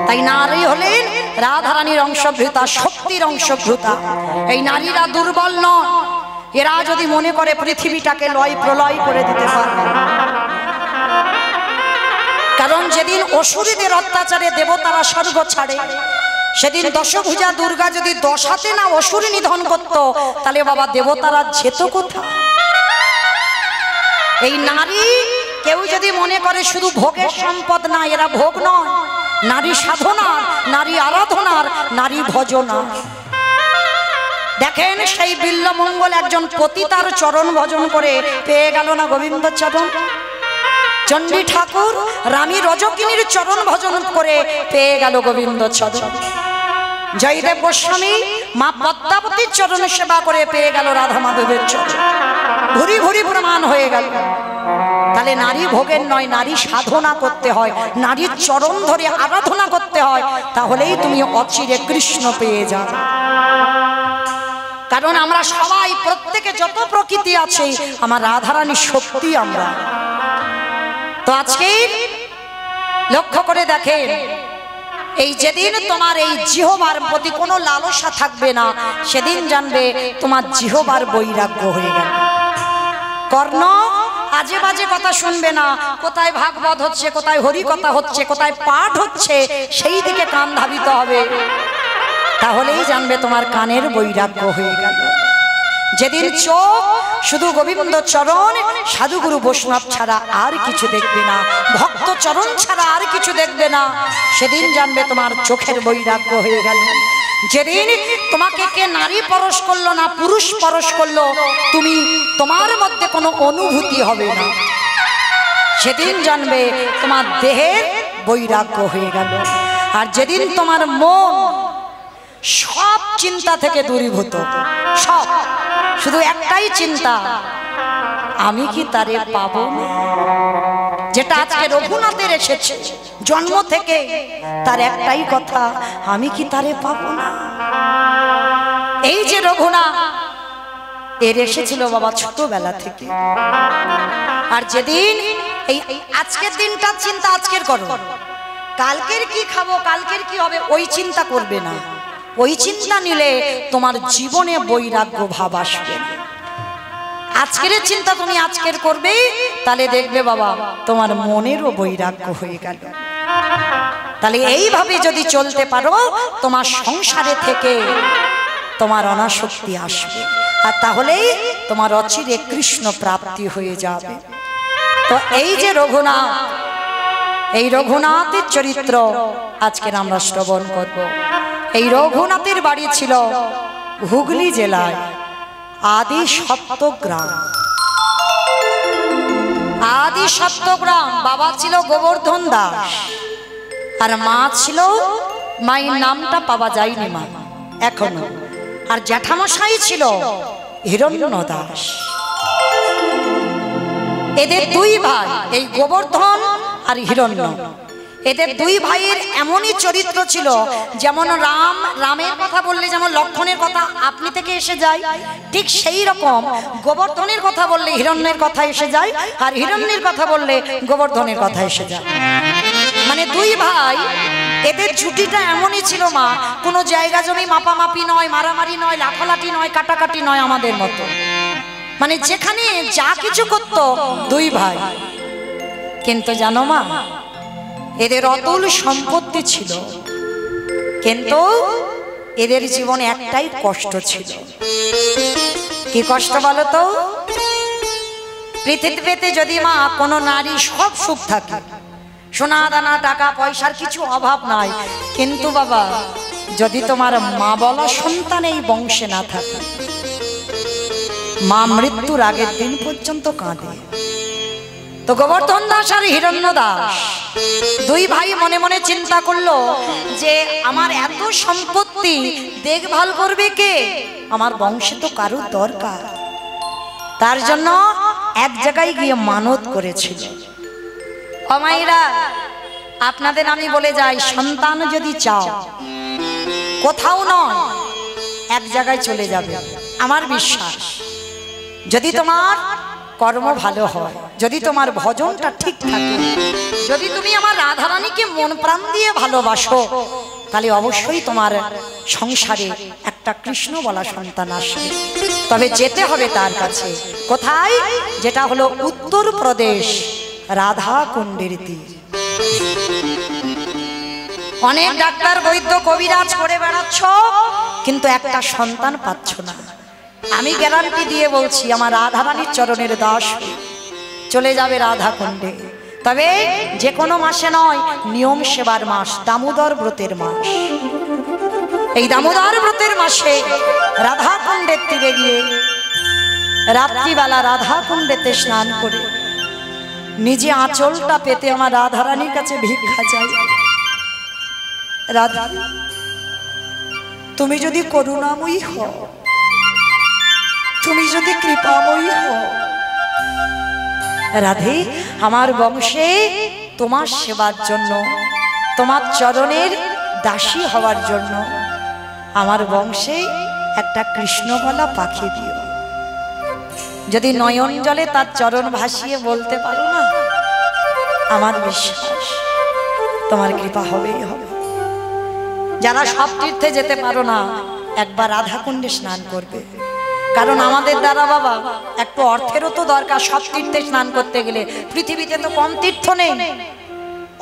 তাই নারী হলেন রাধারানীর অংশভূতা, শক্তির অংশভূতা। এই নারীরা দুর্বল নয়, এরা যদি মনে করে পৃথিবীটাকে লয় প্রলয় করে দিতে পারবে। কারণ যেদিন অসুরীদের অত্যাচারে দেবতারা স্বর্গ ছাড়ে, সেদিন দশভুজা দুর্গা যদি 10 হাতে না অসুরী নিধন করত, তাহলে বাবা দেবতারা যেত কোথায়? এই নারী কেউ যদি মনে করে শুধু ভোগের সম্পদ না, এরা ভোগ নয়, নারী সাধনার, নারী আরাধনার, নারী ভজনা। দেখেন সেই বিল্লমঙ্গল একজন পতিতার চরণ ভজন করে পেয়ে গেল না গোবিন্দ চরণ। চণ্ডী ঠাকুর রানী রজকিনীর চরণ ভজন করে পেয়ে গেল গোবিন্দ চরণ। জয়দেব গোস্বামী মা পদ্মাবতীর চরণ সেবা করে পেয়ে গেল রাধা মাধবের চরণ। ভুরি ভুরি প্রমাণ হয়ে গেল। তাহলে নারী ভোগের নয়, নারী সাধনা করতে হয়, নারীর চরণ ধরে আরাধনা করতে হয়, তাহলেই তুমি অচিরে কৃষ্ণ পেয়ে যাবে। কারণ আমরা সবাই, প্রত্যেকে যত প্রকৃতি আছে, আমার রাধারানীর শক্তি আমরা। তো আজকে লক্ষ্য করে দেখেন, এই যেদিন তোমার এই জিহ্বার প্রতি কোনো লালসা থাকবে না, সেদিন জানবে তোমার জিহ্বার বৈরাগ্য হয়ে গেল। কর্ণ আজে বাজে কথা শুনবে না, কোথায় ভাগবত হচ্ছে, কোথায় হরি কথা হচ্ছে, কোথায় পাঠ হচ্ছে, সেই দিকে কান ধাবিত হবে। তাহলেই জানবে তোমার কানের বৈরাগ্য হয়ে গেল। যেদিন চোখ শুধু গোবিন্দ চরণ, সাধুগুরু বৈষ্ণব ছাড়া আর কিছু দেখবে না, ভক্ত চরণ ছাড়া আর কিছু দেখবে না, সেদিন জানবে তোমার চোখের বৈরাগ্য হয়ে গেল। যেদিন তোমাকে কে নারী পরশ করলো না, পুরুষ পরশ করলো, তুমি তোমার মধ্যে কোনো অনুভূতি হবে না, সেদিন জানবে তোমার দেহের বৈরাগ্য হয়ে গেল। আর যেদিন তোমার মন সব চিন্তা থেকে দূরীভূত, সব শুধু একটাই চিন্তা, আমি কি তারে পাবো না। যেটা আজকে রঘুনাথের এসেছে জন্ম থেকে, তার একটাই কথা, আমি কি তারে পাবো না? এই যে রঘুনাথ এর এসেছিল বাবা ছোটবেলা থেকে। আর যেদিন এই আজকের দিনটা চিন্তা আজকের করো, কালকের কি খাবো, কালকের কি হবে ওই চিন্তা করবে না। ওই চিন্তা নিলে তোমার জীবনে বৈরাগ্য ভাব আসবে। আজকের চিন্তা তুমি আজকের করবে, তাহলে দেখবে বাবা তোমার মনেরও বৈরাগ্য হয়ে গেল। তাহলে এইভাবে যদি চলতে পারো, তোমার সংসারে থেকে তোমার অনাসক্তি আসবে, আর তাহলেই তোমার অচিরে কৃষ্ণ প্রাপ্তি হয়ে যাবে। তো এই যে রঘুনাথ, এই রঘুনাথের চরিত্র আজকের আমরা শ্রবণ করব। এই রঘুনাথের বাড়ি ছিল হুগলি জেলায় আদি সপ্তগ্রাম। আদি সপ্তগ্রাম। বাবা ছিল গোবর্ধন দাস, আর মা ছিল, মায়ের নামটা পাওয়া যায়নি মা এখনো। আর জ্যাঠামশাই ছিল হিরণ্য দাস। এদের দুই ভাই, এই গোবর্ধন আর হিরণ্য, এদের দুই ভাইয়ের এমনই চরিত্র ছিল, যেমন রামের কথা বললে যেমন লক্ষণের কথা আপনি থেকে এসে যায়, ঠিক সেই রকম গোবর্ধনের কথা বললে হিরণ্যের কথা এসে যায়, আর হিরণ্যের কথা বললে গোবর্ধনের কথা এসে যায়। মানে দুই ভাই, এদের ছুটিটা এমনই ছিল মা, কোনো জায়গা জমি মাপামাপি নয়, মারামারি নয়, লাঠালাঠি নয়, কাটাকাটি নয় আমাদের মতো। মানে যেখানে যা কিছু করতো দুই ভাই। কিন্তু জানো মা, এদের অতুল সম্পত্তি ছিল, কিন্তু এদের জীবনে একটাই কষ্ট ছিল। কি কষ্ট বলো তো? পৃথিবীতে যদি মা কোনো নারী সব সুখ থাকে, সোনা দানা টাকা পয়সার কিছু অভাব নাই, কিন্তু বাবা যদি তোমার মা বলা সন্তান এই বংশে না থাকে, মা মৃত্যুর আগের দিন পর্যন্ত কাঁদে। তো গোবর্ধন দাস আর হিরণ্য দাস দুই ভাই মনে মনে চিন্তা করলো যে আমার এত সম্পত্তি দেখভাল করবে কে? আমার বংশে তো কারোর দরকার। তার জন্য এক জায়গায় গিয়ে মানত করেছিল। ও মায়েরা, আপনাদের আমি বলে যাই, সন্তান যদি চাও কোথাও নয়, এক জায়গায় চলে যাবে। আমার বিশ্বাস, যদি তোমার কর্ম ভালো হয়, যদি তোমার ভজনটা ঠিক থাকে, যদি তুমি আমার রাধারানীকে মন প্রাণ দিয়ে ভালোবাসো, তাহলে অবশ্যই তোমার সংসারে একটা কৃষ্ণ বলা সন্তান আসবে। তবে যেতে হবে তার কাছে। কোথায়? যেটা হলো উত্তরপ্রদেশ, রাধা কুণ্ডের তীর। অনেক ডাক্তার বৈদ্য কবিরাজ করে বেড়াচ্ছ, কিন্তু একটা সন্তান পাচ্ছ না। আমি গ্যারান্টি দিয়ে বলছি, আমার রাধারানীর চরণের দাস চলে যাবে রাধা কুণ্ডে। তবে যে কোনো মাসে নয়, নিয়ম সেবার মাস, দামোদর ব্রতের মাস। এই দামোদর ব্রতের মাসে রাধা কুণ্ডের তীরে গিয়ে রাত্রিবেলা রাধা কুণ্ডেতে স্নান করে নিজে আঁচলটা পেতে আমার রাধারানীর কাছে ভিক্ষা চাই। রাধা, তুমি যদি করুণাময়ী হও, তুমি যদি কৃপাময়ী হও, রাধে, আমার বংশে তোমার সেবার জন্য, তোমার চরণের দাসী হওয়ার জন্য আমার বংশে একটা কৃষ্ণগলা পাখি দিও। যদি নয়ন জলে তার চরণ ভাসিয়ে বলতে পারো না, আমার বিশ্বাস তোমার কৃপা হবেই হবে। যারা সব তীর্থে যেতে পারো না, একবার রাধা কুণ্ডে স্নান করবে। কারণ আমাদের দ্বারা বাবা একটু অর্থেরও তো দরকার সব তীর্থে স্নান করতে গেলে। পৃথিবীতে তো কম তীর্থ নেই,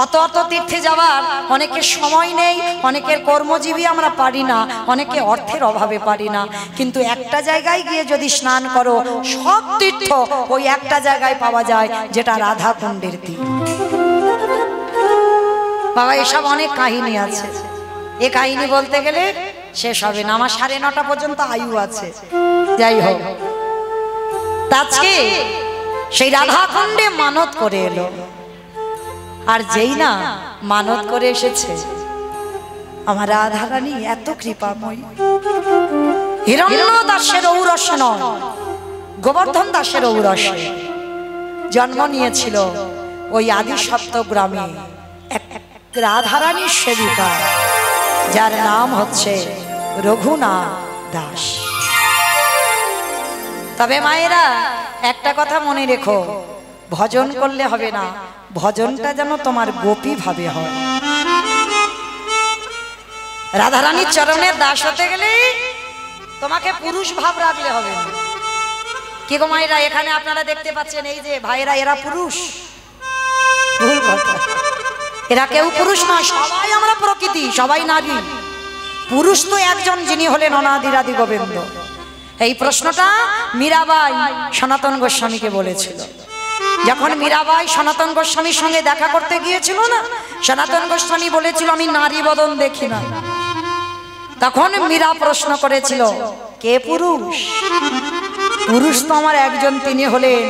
অত তীর্থে যাওয়ার অনেকের সময় নেই, অনেকের কর্মজীবী আমরা পারি না, অনেকে অর্থের অভাবে পারি না। কিন্তু একটা জায়গায় গিয়ে যদি স্নান করো, সব তীর্থ ওই একটা জায়গায় পাওয়া যায়, যেটা রাধা কুণ্ডের তীর। বাবা, এসব অনেক কাহিনী আছে, এ কাহিনী বলতে গেলে শেষ হবে না। আমার 9:30 পর্যন্ত আয়ু আছে। যাই হোক, আজকে সেই রাধা কুণ্ডে মানত করে এলো। আর যেই না মানত করে এসেছে, আমার রাধারানী এত কৃপাময়ী। হিরণ্য দাসের ঔরস নয়, গোবর্ধন দাসের ঔরসে জন্ম নিয়েছিল। ওই আদি সত্য গ্রামে এক রাধারানীর সেবিকা, যার নাম হচ্ছে রঘুনাথ দাস। তবে মায়েরা একটা কথা মনে রেখো, ভজন করলে হবে না, ভজনটা যেন তোমার গোপী ভাবে হয়। রাধারানীর চরণের দাস হতে গেলে তোমাকে পুরুষ ভাব রাখলে হবে না। কি গো মায়েরা, এখানে আপনারা দেখতে পাচ্ছেন এই যে ভাইরা, এরা পুরুষ? ভুল কথা, এরা কেউ পুরুষ নয়, সবাই আমরা প্রকৃতি, সবাই নারী। পুরুষ তো একজন, যিনি হলেন অনাদিরাদি গোবিন্দ। এই প্রশ্নটা মীরাবাই সনাতন গোস্বামীকে বলেছিল। যখন মীরাবাই সনাতন গোস্বামীর সঙ্গে দেখা করতে গিয়েছিল না, সনাতন গোস্বামী বলেছিল আমি নারী বদন দেখি না। তখন মীরা প্রশ্ন করেছিল, কে পুরুষ? পুরুষ তো আমার একজন, তিনি হলেন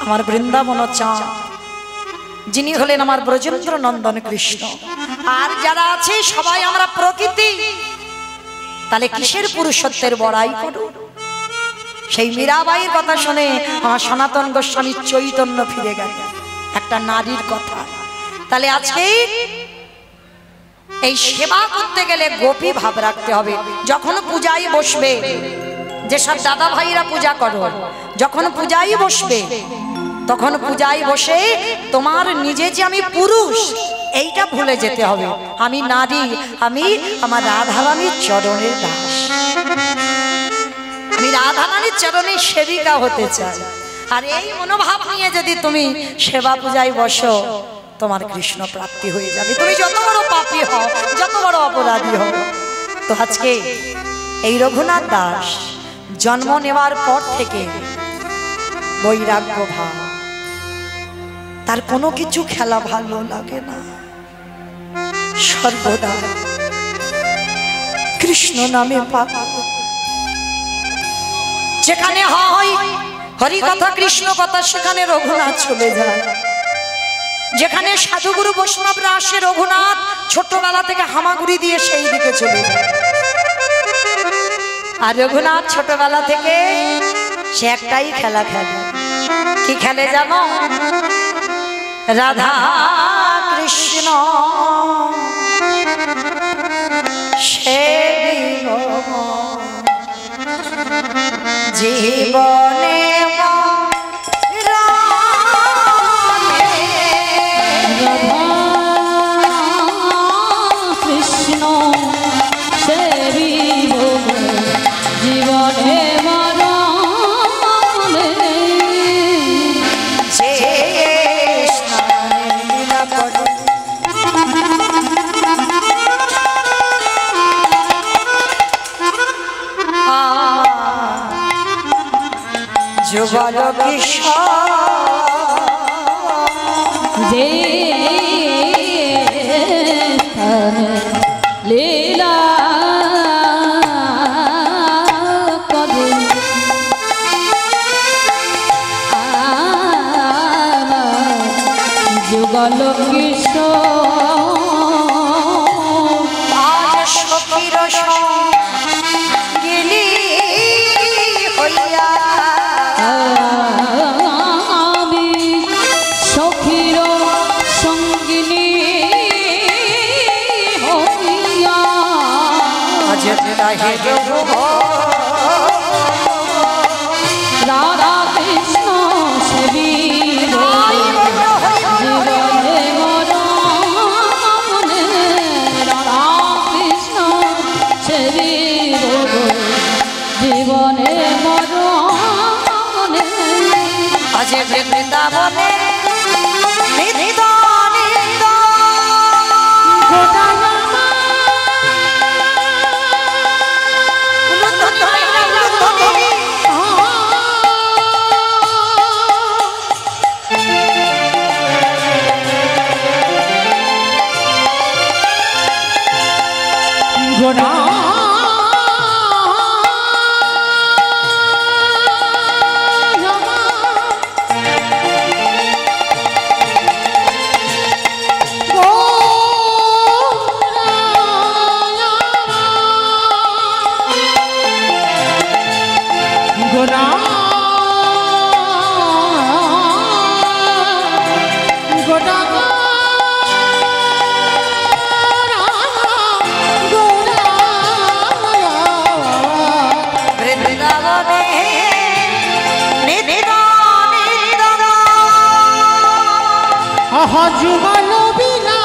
আমার বৃন্দাবন চাঁদ, যিনি হলেন আমার ব্রজেন্দ্র নন্দন কৃষ্ণ। আর যারা আছে সবাই আমরা প্রকৃতি। তাহলে কিসের পুরুষত্বের বড়াই করো? সেই মীরাবাইয়ের কথা শুনে আমার সনাতন গোস্বামীর চৈতন্য ফিরে গেল একটা নারীর কথা। তাহলে আজকে এই সেবা করতে গেলে গোপী ভাব রাখতে হবে। যখন পূজায় বসবে, যেসব দাদা ভাইরা পূজা করো, যখন পূজায় বসবে তখন পূজায় বসে তোমার নিজে যে আমি পুরুষ এইটা ভুলে যেতে হবে। আমি নারী, আমি আমার রাধারানীর চরণের দাস, আমি রাধারানীর চরণের সেবিকা হতে চাই। আর এই মনোভাব নিয়ে যদি তুমি সেবা পূজায় বসো, তোমার কৃষ্ণ প্রাপ্তি হয়ে যাবে। তুমি যত বড় পাপী হও, যত বড় অপরাধী হও। তো আজকে এই রঘুনাথ দাস জন্ম নেওয়ার পর থেকে বৈরাগ্য ভাব, তার কোনো কিছু খেলা ভালো লাগে না, সর্বদা কৃষ্ণ নামে পাগল। যেখানে হয় হরি কথা, কৃষ্ণ কথা, সেখানে রঘুনাথ চলে যায়। যেখানে সাধুগুরু বৈষ্ণবরা আসে, রঘুনাথ ছোটবেলা থেকে হামাগুড়ি দিয়ে সেই দিকে চলে যায়। আর রঘুনাথ ছোটবেলা থেকে সে একটাই খেলা খেলে। কি খেলে জানো? রাধা কৃষ্ণ সেবিব জীবনে যুগল কিশোর যে লীলা করে যুগল কিশোর আজ সখীর সঙ্গিনী হইয়া আমি সখীর সঙ্গিনী হইয়া আজ তাহে রাধা কৃষ্ণ সেবী জীবনে মরণে রাধা কৃষ্ণ সেবী জীবনে মরণে আজ বৃন্দাবনে নিত্য নিত্য সহজ বলবিনা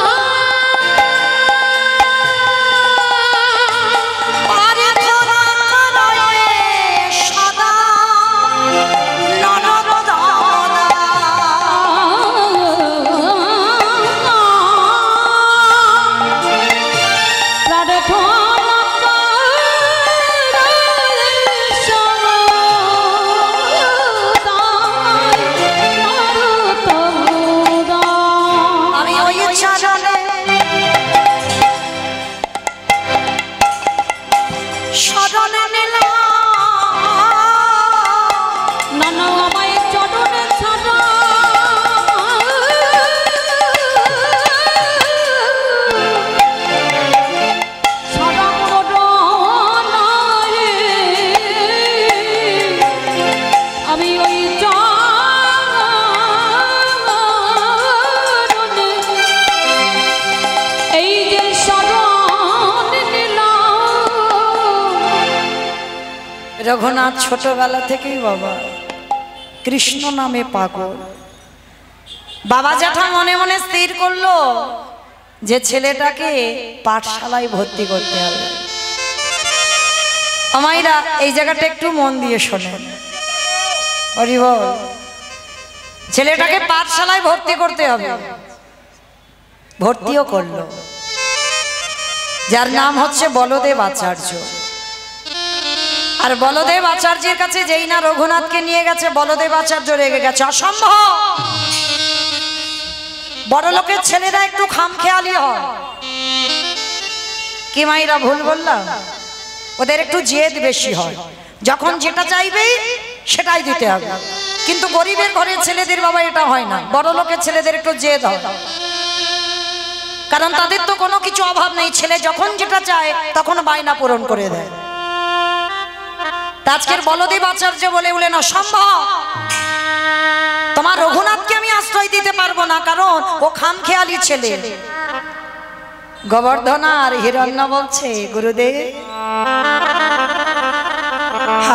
রঘুনাথ ছোটবেলা থেকেই বাবা কৃষ্ণ নামে পাগল। বাবা জ্যাঠা মনে মনে স্থির করলো যে ছেলেটাকে পাঠশালায় ভর্তি করতে হবে। আমাইরা এই জায়গাটা একটু মন দিয়ে শোনেন, হরি বল। ছেলেটাকে পাঠশালায় ভর্তি করতে হবে, ভর্তিও করলো। যার নাম হচ্ছে বলদেব আচার্য। আর বলদেব আচার্যের কাছে যেই না রঘুনাথকে নিয়ে গেছে, বলদেব আচার্য রেগে গেছে, অসম্ভব, বড় লোকের ছেলেরা একটু খামখেয়ালি হয়। কি মাইরা ভুল বললাম? ওদের একটু জেদ বেশি হয়, যখন যেটা চাইবে সেটাই দিতে হবে। কিন্তু গরিবের ঘরের ছেলেদের বাবা এটা হয় না, বড় লোকের ছেলেদের একটু জেদ হয়, কারণ তাদের তো কোনো কিছু অভাব নেই। ছেলে যখন যেটা চায় তখন বায়না পূরণ করে দেয়। আজকের বলদেব আচার্য বলে বলেন, অসম্ভব, তোমার রঘুনাথকে আমি আশ্রয় দিতে পারবো না, কারণ ও খামখেয়ালি ছেলে। গোবর্ধন আর হিরণ্য বলছে, গুরুদেব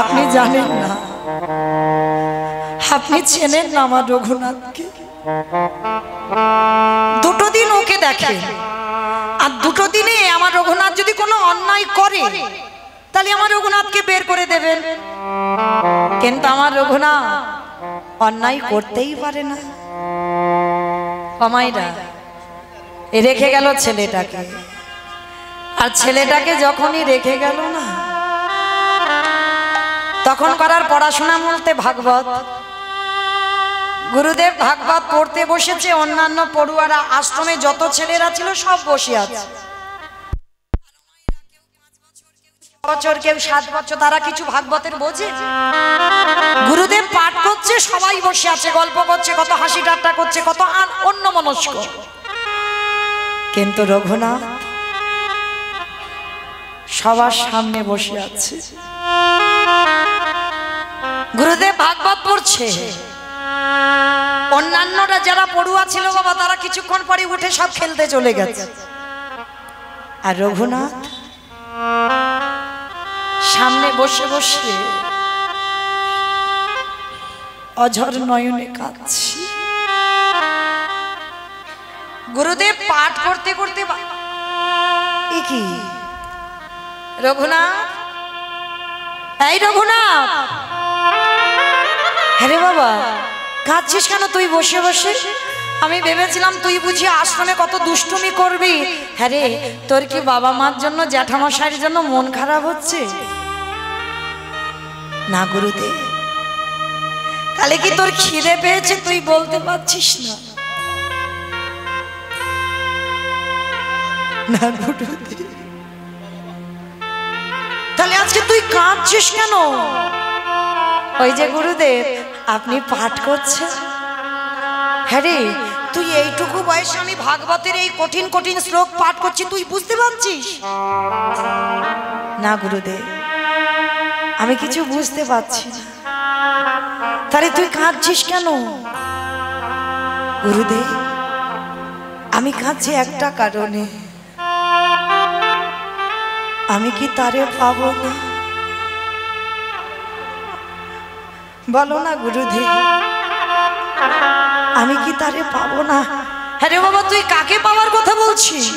আপনি জানেন না, আপনি চেনেন না আমার রঘুনাথকে। দুটো দিন ওকে দেখে, আর দুটো দিনে আমার রঘুনাথ যদি কোনো অন্যায় করে তাহলে আমার রঘুনাথকে বের করে দেবেন, কিন্তু আমার রঘুনাথ অন্যায় করতেই পারে না। আমাইরা রেখে গেল ছেলেটাকে, আর ছেলেটাকে যখনই রেখে গেল না, তখন করার পড়াশোনা বলতে ভাগবত। গুরুদেব ভাগবত পড়তে বসেছে, অন্যান্য পড়ুয়ারা আশ্রমে যত ছেলেরা ছিল সব বসে আছে। বছর কেউ 7 বছর, তারা কিছু ভাগবতের বোঝে? গুরুদেব পাঠ করছে, সবাই বসে আছে, গল্প করছে, কত হাসি ঠাট্টা করছে, কত অন্য মনস্ক। কিন্তু রঘুনাথ সবার সামনে বসে আছে। গুরুদেব ভাগবত পড়ছে, অন্যান্যরা যারা পড়ুয়া ছিল বাবা, তারা কিছুক্ষণ পরে উঠে সব খেলতে চলে গেছে। আর রঘুনাথ সামনে বসে বসে অঝর নয়নে কাঁদছে। গুরুদেব পাঠ করতে করতে, কি রঘুনাথ, এই রঘুনাথ, হ্যাঁ রে বাবা কাঁদছিস কেন তুই বসে বসে? আমি ভেবেছিলাম তুই বুঝি আশ্রমে কত দুষ্টুমি করবি। হ্যাঁ রে, তোর কি বাবা মার জন্য, জ্যাঠামশাইয়ের জন্য মন খারাপ হচ্ছে? না গুরুদেব। তাহলে কি তোর খিদে পেয়েছে তুই বলতে পারছিস না? না গুরুদেব। তাহলে আজকে তুই কাঁদছিস কেন? ওই যে গুরুদেব আপনি পাঠ করছেন। হ্যাঁ রে, তুই এইটুকু বয়সে আমি ভাগবতের এই কঠিন কঠিন শ্লোক পাঠ করছি, তুই বুঝতে পারছিস না? গুরুদেব আমি কিছু বুঝতে পারছি না। তাহলে তুই কাঁদছিস কেন? গুরুদেব আমি কাঁদছি একটা কারণে, আমি কি তারে পাবো না? বলো না গুরুদেব, আমি কি তারে পাবো না? হ্যাঁ রে বাবা, তুই কাকে পাওয়ার কথা বলছিস?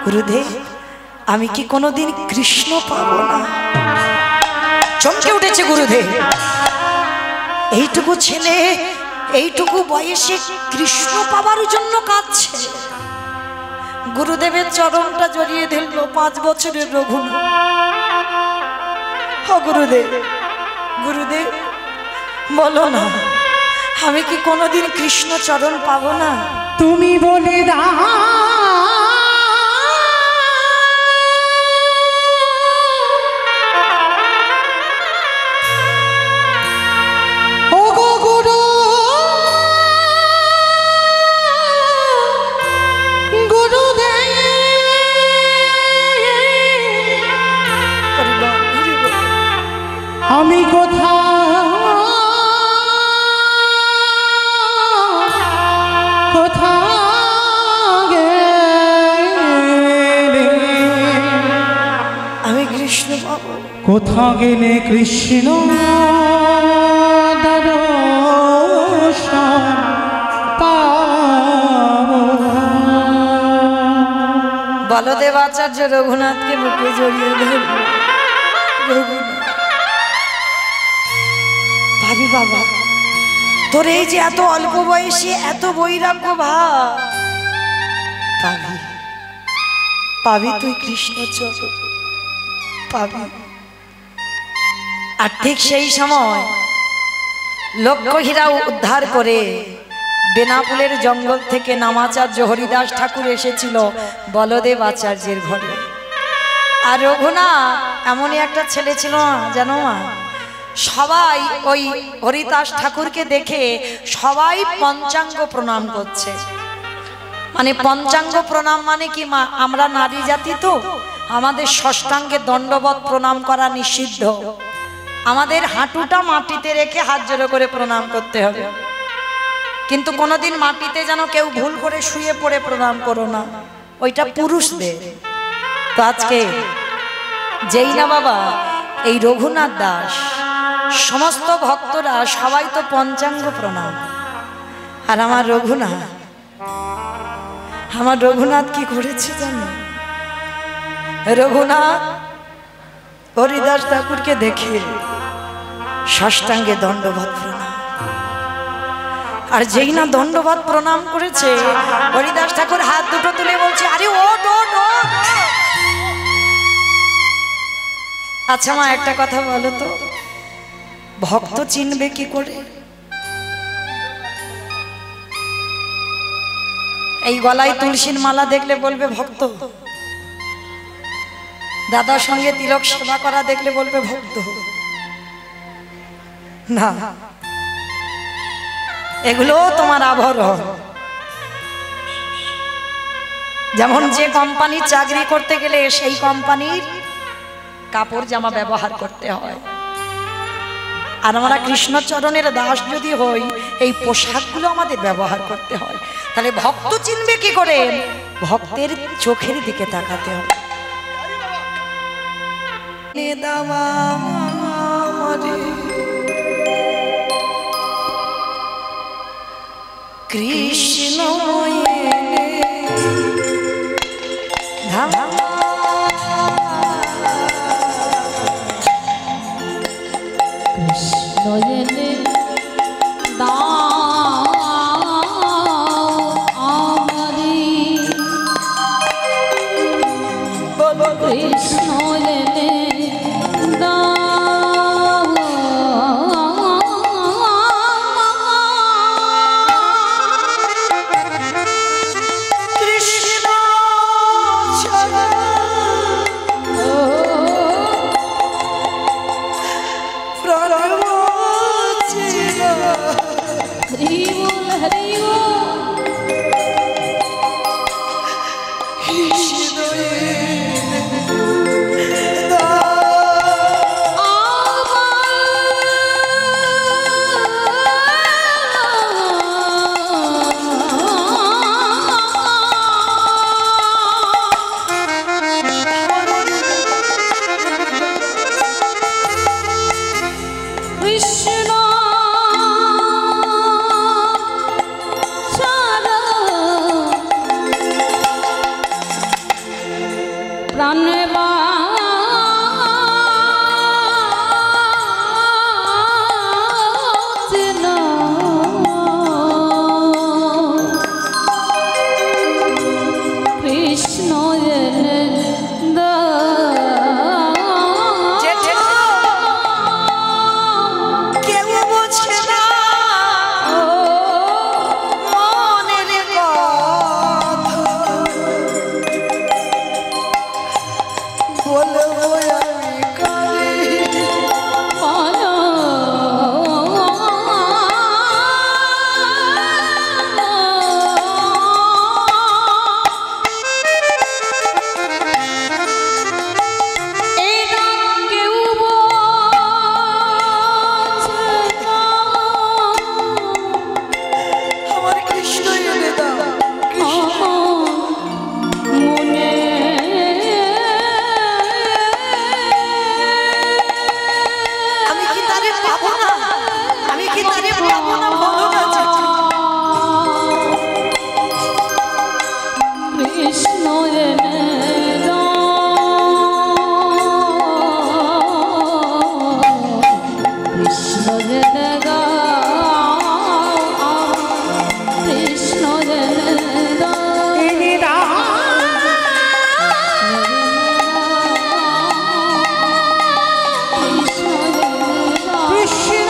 গুরুদেব, আমি কি কোনোদিন কৃষ্ণ পাবো না? চমকে উঠেছে গুরুদেব। এইটুকু ছেলে এইটুকু বয়সে কৃষ্ণ পাবার জন্য কাঁদছে। গুরুদেবের চরণটা জড়িয়ে ধরল 5 বছরের রঘুনাথ। ও গুরুদেব, গুরুদেব বলো না, আমি কি কোনোদিন কৃষ্ণ চরণ পাবো না? তুমি বলে দাও ও গো গুরু, গুরুদেব, আমি কোথা গেলে কৃষ্ণ দর্শন পাবো। বলদেব আচার্য রঘুনাথকে বুকে জড়িয়ে ধরল। ভাবি বাবা, তোর এই যে এত অল্প বয়সে এত বৈরাগ্য ভাব, পাবি পাবি তুই কৃষ্ণ চরণ পাবি। আর ঠিক সেই সময় লক্ষ্মীহীরা উদ্ধার করে বেনাপুলের জঙ্গল থেকে নামাচার্য হরিদাস ঠাকুর এসেছিল বলদেব আচার্যের ঘরে। আর রঘুনাথ এমনই একটা ছেলে ছিল জানো মা, সবাই ওই হরিদাস ঠাকুরকে দেখে সবাই পঞ্চাঙ্গ প্রণাম করছে। মানে পঞ্চাঙ্গ প্রণাম মানে কি মা, আমরা নারী জাতি তো, আমাদের ষষ্ঠাঙ্গে দণ্ডবত প্রণাম করা নিষিদ্ধ। আমাদের হাঁটুটা মাটিতে রেখে হাত জোড়ো করে প্রণাম করতে হবে, কিন্তু কোনোদিন মাটিতে যেন কেউ ভুল করে শুয়ে পড়ে প্রণাম করো না, ওইটা পুরুষদের। তো আজকে যেই না বাবা এই রঘুনাথ দাস, সমস্ত ভক্তরা সবাই তো পঞ্চাঙ্গ প্রণাম। আর আমার রঘুনাথ কি করেছে জানো? রঘুনাথ হরিদাস ঠাকুরকে দেখে ষষ্ঠাঙ্গে দণ্ডবত প্রণাম। আর যেই না দণ্ডবত প্রণাম করেছে, হরিদাস ঠাকুর হাত দুটো তুলে বলছে, আরে ওঠ ওঠ ওঠ। আচ্ছা মা, একটা কথা বলো তো, ভক্ত চিনবে কি করে? এই গলায় তুলসীর মালা দেখলে বলবে ভক্ত, দাদার সঙ্গে তিলক সেবা করা দেখলে বলবে ভক্ত না, এগুলো তোমার আভরণ। যেমন যে কোম্পানির চাকরি করতে গেলে সেই কোম্পানির কাপড় জামা ব্যবহার করতে হয়, আর আমরা কৃষ্ণচরণের দাস যদি হই এই পোশাকগুলো আমাদের ব্যবহার করতে হয়। তাহলে ভক্ত চিনবে কি করে? ভক্তের চোখের দিকে তাকাতে হবে। কৃষ্ণ নয়নে দাও আমারি, কৃষ্ণ এনে দাও কৃষ্ণ কৃষ্ণ ছাড়া প্রাণে বাঁচে না কৃষ্ণ এনে কেউ বোঝে না মনের কথা, বলবো আমি কারে। আমার কৃষ্ণ এনে দাও। আমি কি তারে পাবো না? আমি কি তারে পাবো না? বলো না চাচি। কৃষ্ণ এনে কৃষ্ণ এনে কৃষ্ণ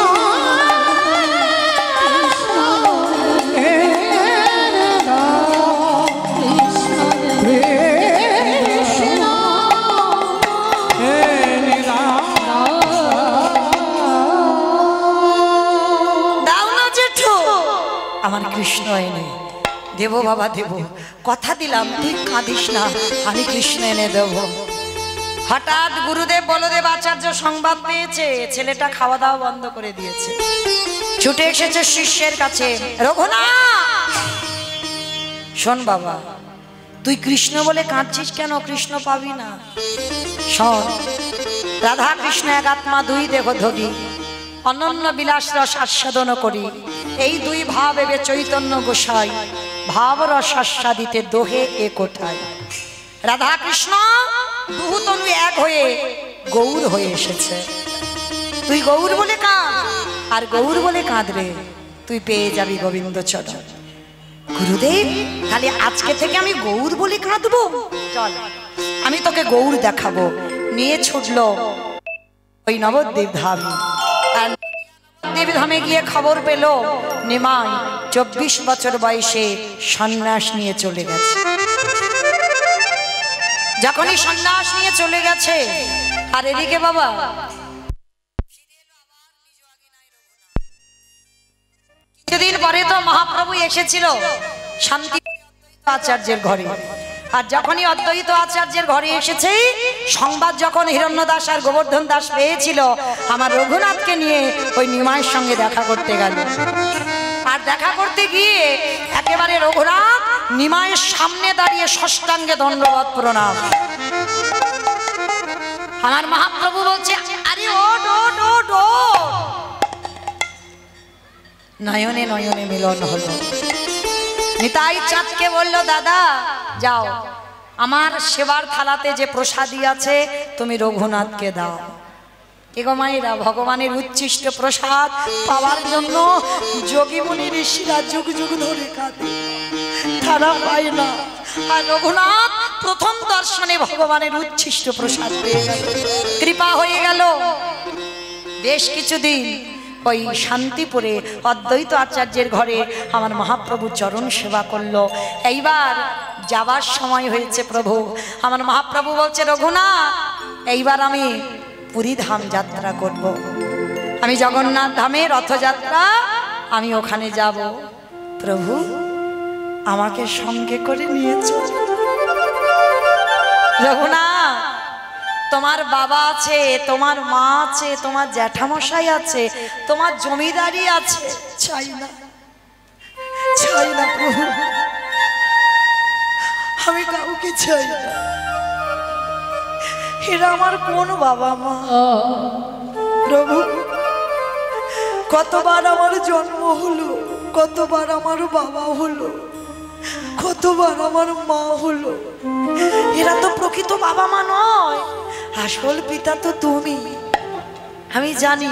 এনে দাও কৃষ্ণ এনে দাও কৃষ্ণ এনে দাও। দাও না জেঠু, আমার কৃষ্ণ এনে দেব বাবা, দেব। কথা দিলাম, ঠিক কাঁদিস না, আমি কৃষ্ণ এনে দেব। হঠাৎ গুরুদেব বলদেব আচার্য সংবাদ পেয়েছে ছেলেটা খাওয়া দাওয়া বন্ধ করে দিয়েছে। ছুটে এসেছে শিষ্যের কাছে, রঘুনাথ শোন বাবা, তুই কৃষ্ণ বলে কাঁদছিস কেন? কৃষ্ণ পাবি না। শোন, রাধা কৃষ্ণ এক আত্মা, দুই দেহ ধরি, অনন্য বিলাস রস আস্বাদন করি। এই দুই ভাব এবে চৈতন্য গোসাই, ভাব রস আস্বাদিতে দোহে এ কোথায়। রাধা কৃষ্ণ দুহু তনু এক হয়ে গৌর হয়ে এসেছে। তুই গৌর বলে কাঁদ, আর গৌর বলে কাঁদরে তুই পেয়ে যাবি গোবিন্দ চরণ। গুরুদেব, তাহলে আজকে থেকে আমি গৌর বলে কাঁদবো? চল, আমি তোকে গৌর দেখাবো। নিয়ে ছুটলো ওই নবদ্বীপ ধাম। আর নবদ্বীপ ধামে গিয়ে খবর পেল নিমাই 24 বছর বয়সে সন্ন্যাস নিয়ে চলে গেছে। যখনই সন্ন্যাস নিয়ে চলে গেছে, আর এদিকে বাবা কিছুদিন পরে তো মহাপ্রভু এসেছিল শান্তি আচার্যের ঘরে। আর যখনই অদ্বৈত আচার্যের ঘরে এসেছে, সংবাদ যখন হিরণ্যদাস আর গোবর্ধন দাস পেয়েছিল, আমার রঘুনাথকে নিয়ে ওই নিমাইয়ের সঙ্গে দেখা করতে গেল। আর দেখা করতে গিয়ে একেবারে রঘুনাথ নিমাইয়ের সামনে দাঁড়িয়ে ষষ্ঠাঙ্গে দণ্ডবত প্রণাম। আমার মহাপ্রভু বলছে, আরে ওঠ ওঠ ওঠ ওঠ। নয়নে নয়নে মিলন হলো। নিতাই চাঁদকে বলল, দাদা যাও, আমার সেবার থালাতে যে প্রসাদী আছে তুমি রঘুনাথকে দাও। এগো মায়েরা, ভগবানের উচ্ছিষ্ট প্রসাদ পাওয়ার জন্য যোগী মুনি ঋষিরা যুগ যুগ ধরে কাঁদে, তারা পায় না। আর রঘুনাথ প্রথম দর্শনে ভগবানের উচ্ছিষ্ট প্রসাদ পেয়ে গেল, কৃপা হয়ে গেল। বেশ কিছুদিন ওই শান্তিপুরে অদ্বৈত আচার্যের ঘরে আমার মহাপ্রভু চরণ সেবা করলো। এইবার যাবার সময় হয়েছে প্রভু। আমার মহাপ্রভু বলছে, রঘুনাথ এইবার আমি পুরী ধাম যাত্রা করব। আমি জগন্নাথ ধামে রথযাত্রা, আমি ওখানে যাব। প্রভু আমাকে সঙ্গে করে নিয়ে চল। রঘুনাথ, তোমার বাবা আছে, তোমার মা আছে, তোমার জ্যাঠামশাই আছে, তোমার জমিদারি আছে, চাই না, চাই না প্রভু, আমি কাউকে চাই না। এরা আমার কোন বাবা মা? প্রভু, কতবার আমার জন্ম হলো, কতবার আমার বাবা হলো, কতবার আমার মা হলো, এরা তো প্রকৃত বাবা মা নয়, আসল পিতা তো তুমি। আমি জানি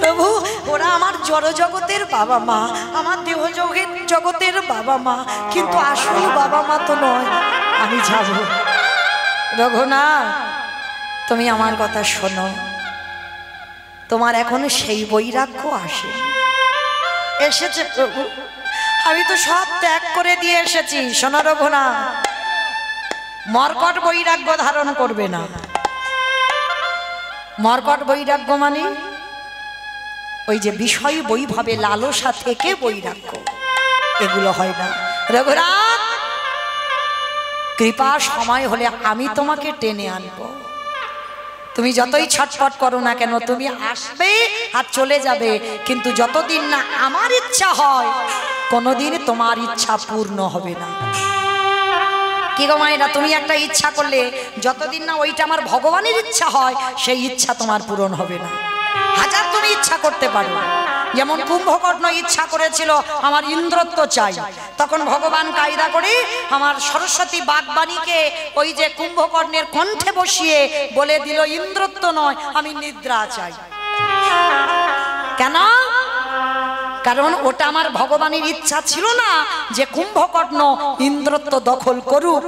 প্রভু, ওরা আমার জড় জগতের বাবা মা, আমার দেহ জগতের বাবা মা, কিন্তু আসল বাবা মা তো নয়। আমি যাব। রঘুনাথ, তুমি আমার কথা শোনো। তোমার এখনো সেই বৈরাগ্য এসেছে প্রভু। আমি তো সব ত্যাগ করে দিয়ে এসেছি। শোনো রঘুনাথ, মর্কট বৈরাগ্য ধারণ করবে না। মর্কট বৈরাগ্য মানে ওই যে বিষয় বৈভবে লালসা থেকে বৈরাগ্য, এগুলো হয় না। রঘুনাথ, কৃপা সময় হলে আমি তোমাকে টেনে আনবো। তুমি যতই ছটফট করো না কেন, তুমি আসবে আর চলে যাবে, কিন্তু যতদিন না আমার ইচ্ছা হয় কোনোদিন তোমার ইচ্ছা পূর্ণ হবে না। কি গো মায়েরা, তুমি একটা ইচ্ছা করলে যতদিন না ওইটা আমার ভগবানের ইচ্ছা হয়, সেই ইচ্ছা তোমার পূরণ হবে না। হাজার তুমি ইচ্ছা করতে পারো। যেমন কুম্ভকর্ণ ইচ্ছা করেছিল আমার ইন্দ্রত্ব চাই, তখন ভগবান কায়দা করে আমার সরস্বতী বাগবাণীকে ওই যে কুম্ভকর্ণের কণ্ঠে বসিয়ে বলে দিল, ইন্দ্রত্ব নয়, আমি নিদ্রা চাই। কেন? কারণ ওটা আমার ভগবানের ইচ্ছা ছিল না যে কুম্ভকর্ণ ইন্দ্রত্ব দখল করুক।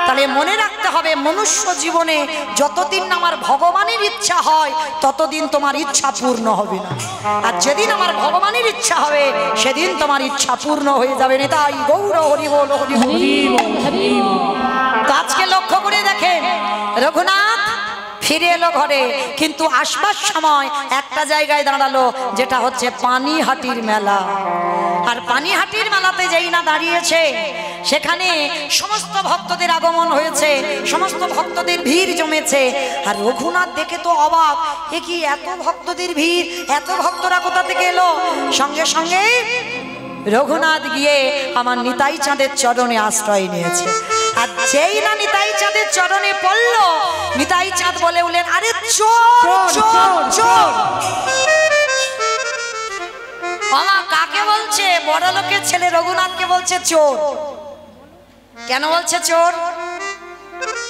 তাহলে মনে রাখতে হবে, মনুষ্য জীবনে যতদিন আমার ভগবানের ইচ্ছা হয় ততদিন তোমার ইচ্ছা পূর্ণ হবে না, আর যেদিন আমার ভগবানের ইচ্ছা হবে সেদিন তোমার ইচ্ছা পূর্ণ হয়ে যাবে। নিতাই গৌর হরি বল, হরি বল। তো আজকে লক্ষ্য করে দেখেন, রঘুনাথ ফিরে এলো ঘরে, কিন্তু আসবার সময় একটা জায়গায় দাঁড়ালো, যেটা হচ্ছে পানিহাটির মেলা। আর পানিহাটির মেলাতে যেই না দাঁড়িয়েছে, সেখানে সমস্ত ভক্তদের আগমন হয়েছে, সমস্ত ভক্তদের ভিড় জমেছে। আর রঘুনাথ দেখে তো অবাক, এ কি এত ভক্তদের ভিড়, এত ভক্তরা কোথা থেকে এলো? সঙ্গে সঙ্গে রঘুনাথ গিয়ে আমার নিতাই চাঁদের চরণে আশ্রয় নিয়েছে। আর যেই না নিতাই চাঁদের চরণে পড়ল, নিতাই চাঁদ বলে উঠলেন, আরে চোর চোর চোর। মামা কাকে বলছে? বড় লোকের ছেলে রঘুনাথকে বলছে চোর। কেন বলছে চোর?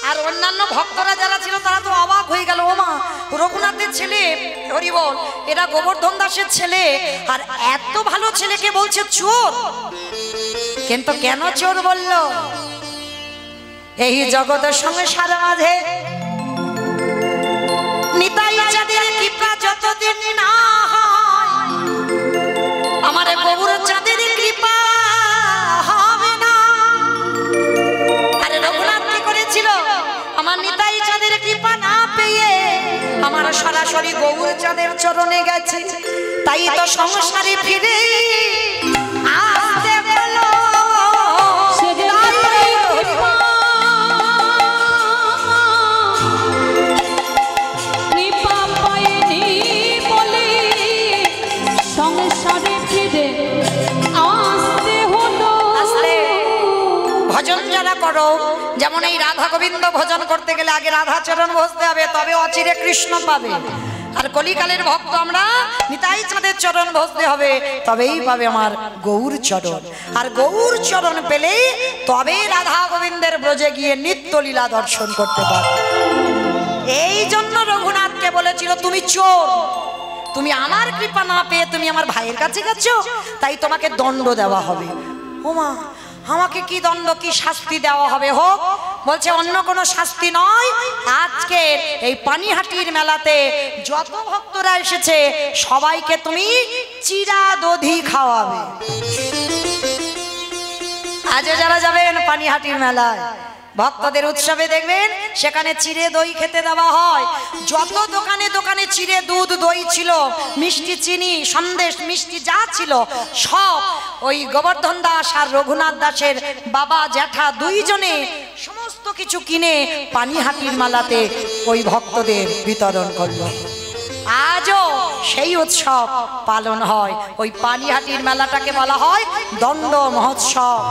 আর অন্যান্য ভক্তরা যারা ছিল তারা তো অবাক হয়ে গেল, ওমা রঘুনাথের ছেলে, হরি বল, এরা গোবর্ধন দাসের ছেলে, আর এত ভালো ছেলেকে বলছে চোর। কিন্তু কেন চোর বলল? এই জগতের সংসার মাঝে নিতাই চাঁদের কৃপা যতদিন না হয়, আমার গৌর চাঁদের কৃপা হবে না। আরে রঘুনাথ কি করেছিল? আমার নিতাই চাঁদের কৃপা না পেয়ে আমার সরাসরি গৌর চাঁদের চরণে গেছে। তাই তো সংসারে ফিরে আসতে বলো। ভজন যারা করো, যেমন এই রাধা গোবিন্দ ভজন করতে গেলে আগে রাধা চরণ বসতে হবে, তবে অচিরে কৃষ্ণ পাবে। আর কলিকালের ভক্ত আমরা, নিতাই চাঁদের চরণ বসতে হবে, তবেই পাবে আমার গৌর চরণ। আর গৌর চরণ পেলে তবে রাধা গোবিন্দের ব্রজে গিয়ে নিত্য লীলা দর্শন করতে পারবে। এই জন্য রঘুনাথকে বলেছিল তুমি চোর, তুমি আমার কৃপা না পেয়ে তুমি আমার ভাইয়ের কাছে গেছো, তাই তোমাকে দণ্ড দেওয়া হবে। ওমা, আমাকে কি দণ্ড, কি শাস্তি দেওয়া হবে? হোক। বলছে অন্য কোনো শাস্তি নয়, আজকে এই পানিহাটির মেলাতে যত ভক্তরা এসেছে সবাইকে তুমি চিরা দধি খাওয়াবে। আজ যারা যাবেন পানিহাটির মেলায়, ভক্তদের উৎসবে দেখবেন সেখানে চিড়ে দই খেতে দেওয়া হয়। যত দোকানে দোকানে চিড়ে দুধ দই ছিল, মিষ্টি চিনি সন্দেশ মিষ্টি যা ছিল, সব ওই গোবর্ধন দাস আর রঘুনাথ দাসের বাবা জ্যাঠা দুইজনে সমস্ত কিছু কিনে পানিহাটির মেলাতে ওই ভক্তদের বিতরণ করলো। আজও সেই উৎসব পালন হয়। ওই পানিহাটির মেলাটাকে বলা হয় দণ্ড মহোৎসব।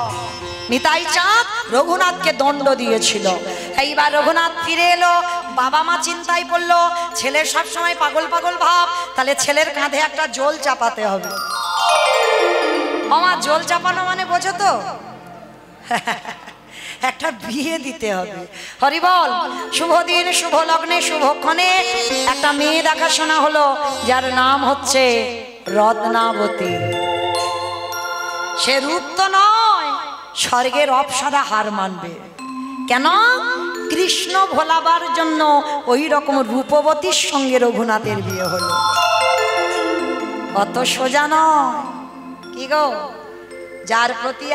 নিতাই চাঁদ রঘুনাথকে দণ্ড দিয়েছিল। এইবার রঘুনাথ ফিরে এলো, বাবা মা চিন্তায় পড়লো, ছেলের সবসময় পাগল পাগল ভাব, তাহলে ছেলের কাঁধে একটা জল চাপাতে হবে। আমার জল চাপানো মানে বোঝো তো? একটা বিয়ে দিতে হবে। হরি বল। শুভ দিন, শুভ লগ্নে, শুভক্ষণে একটা মেয়ে দেখাশোনা হলো, যার নাম হচ্ছে রত্নাবতী। সে রূপ তো নয়, স্বর্গের অপ্সরা হার মানবে। কেন? কৃষ্ণ ভোলাবার জন্য ওই রকম রূপবতীর সঙ্গে রঘুনাথের বিয়ে হলো। অত সোজা নয়। কি গো, যার প্রতি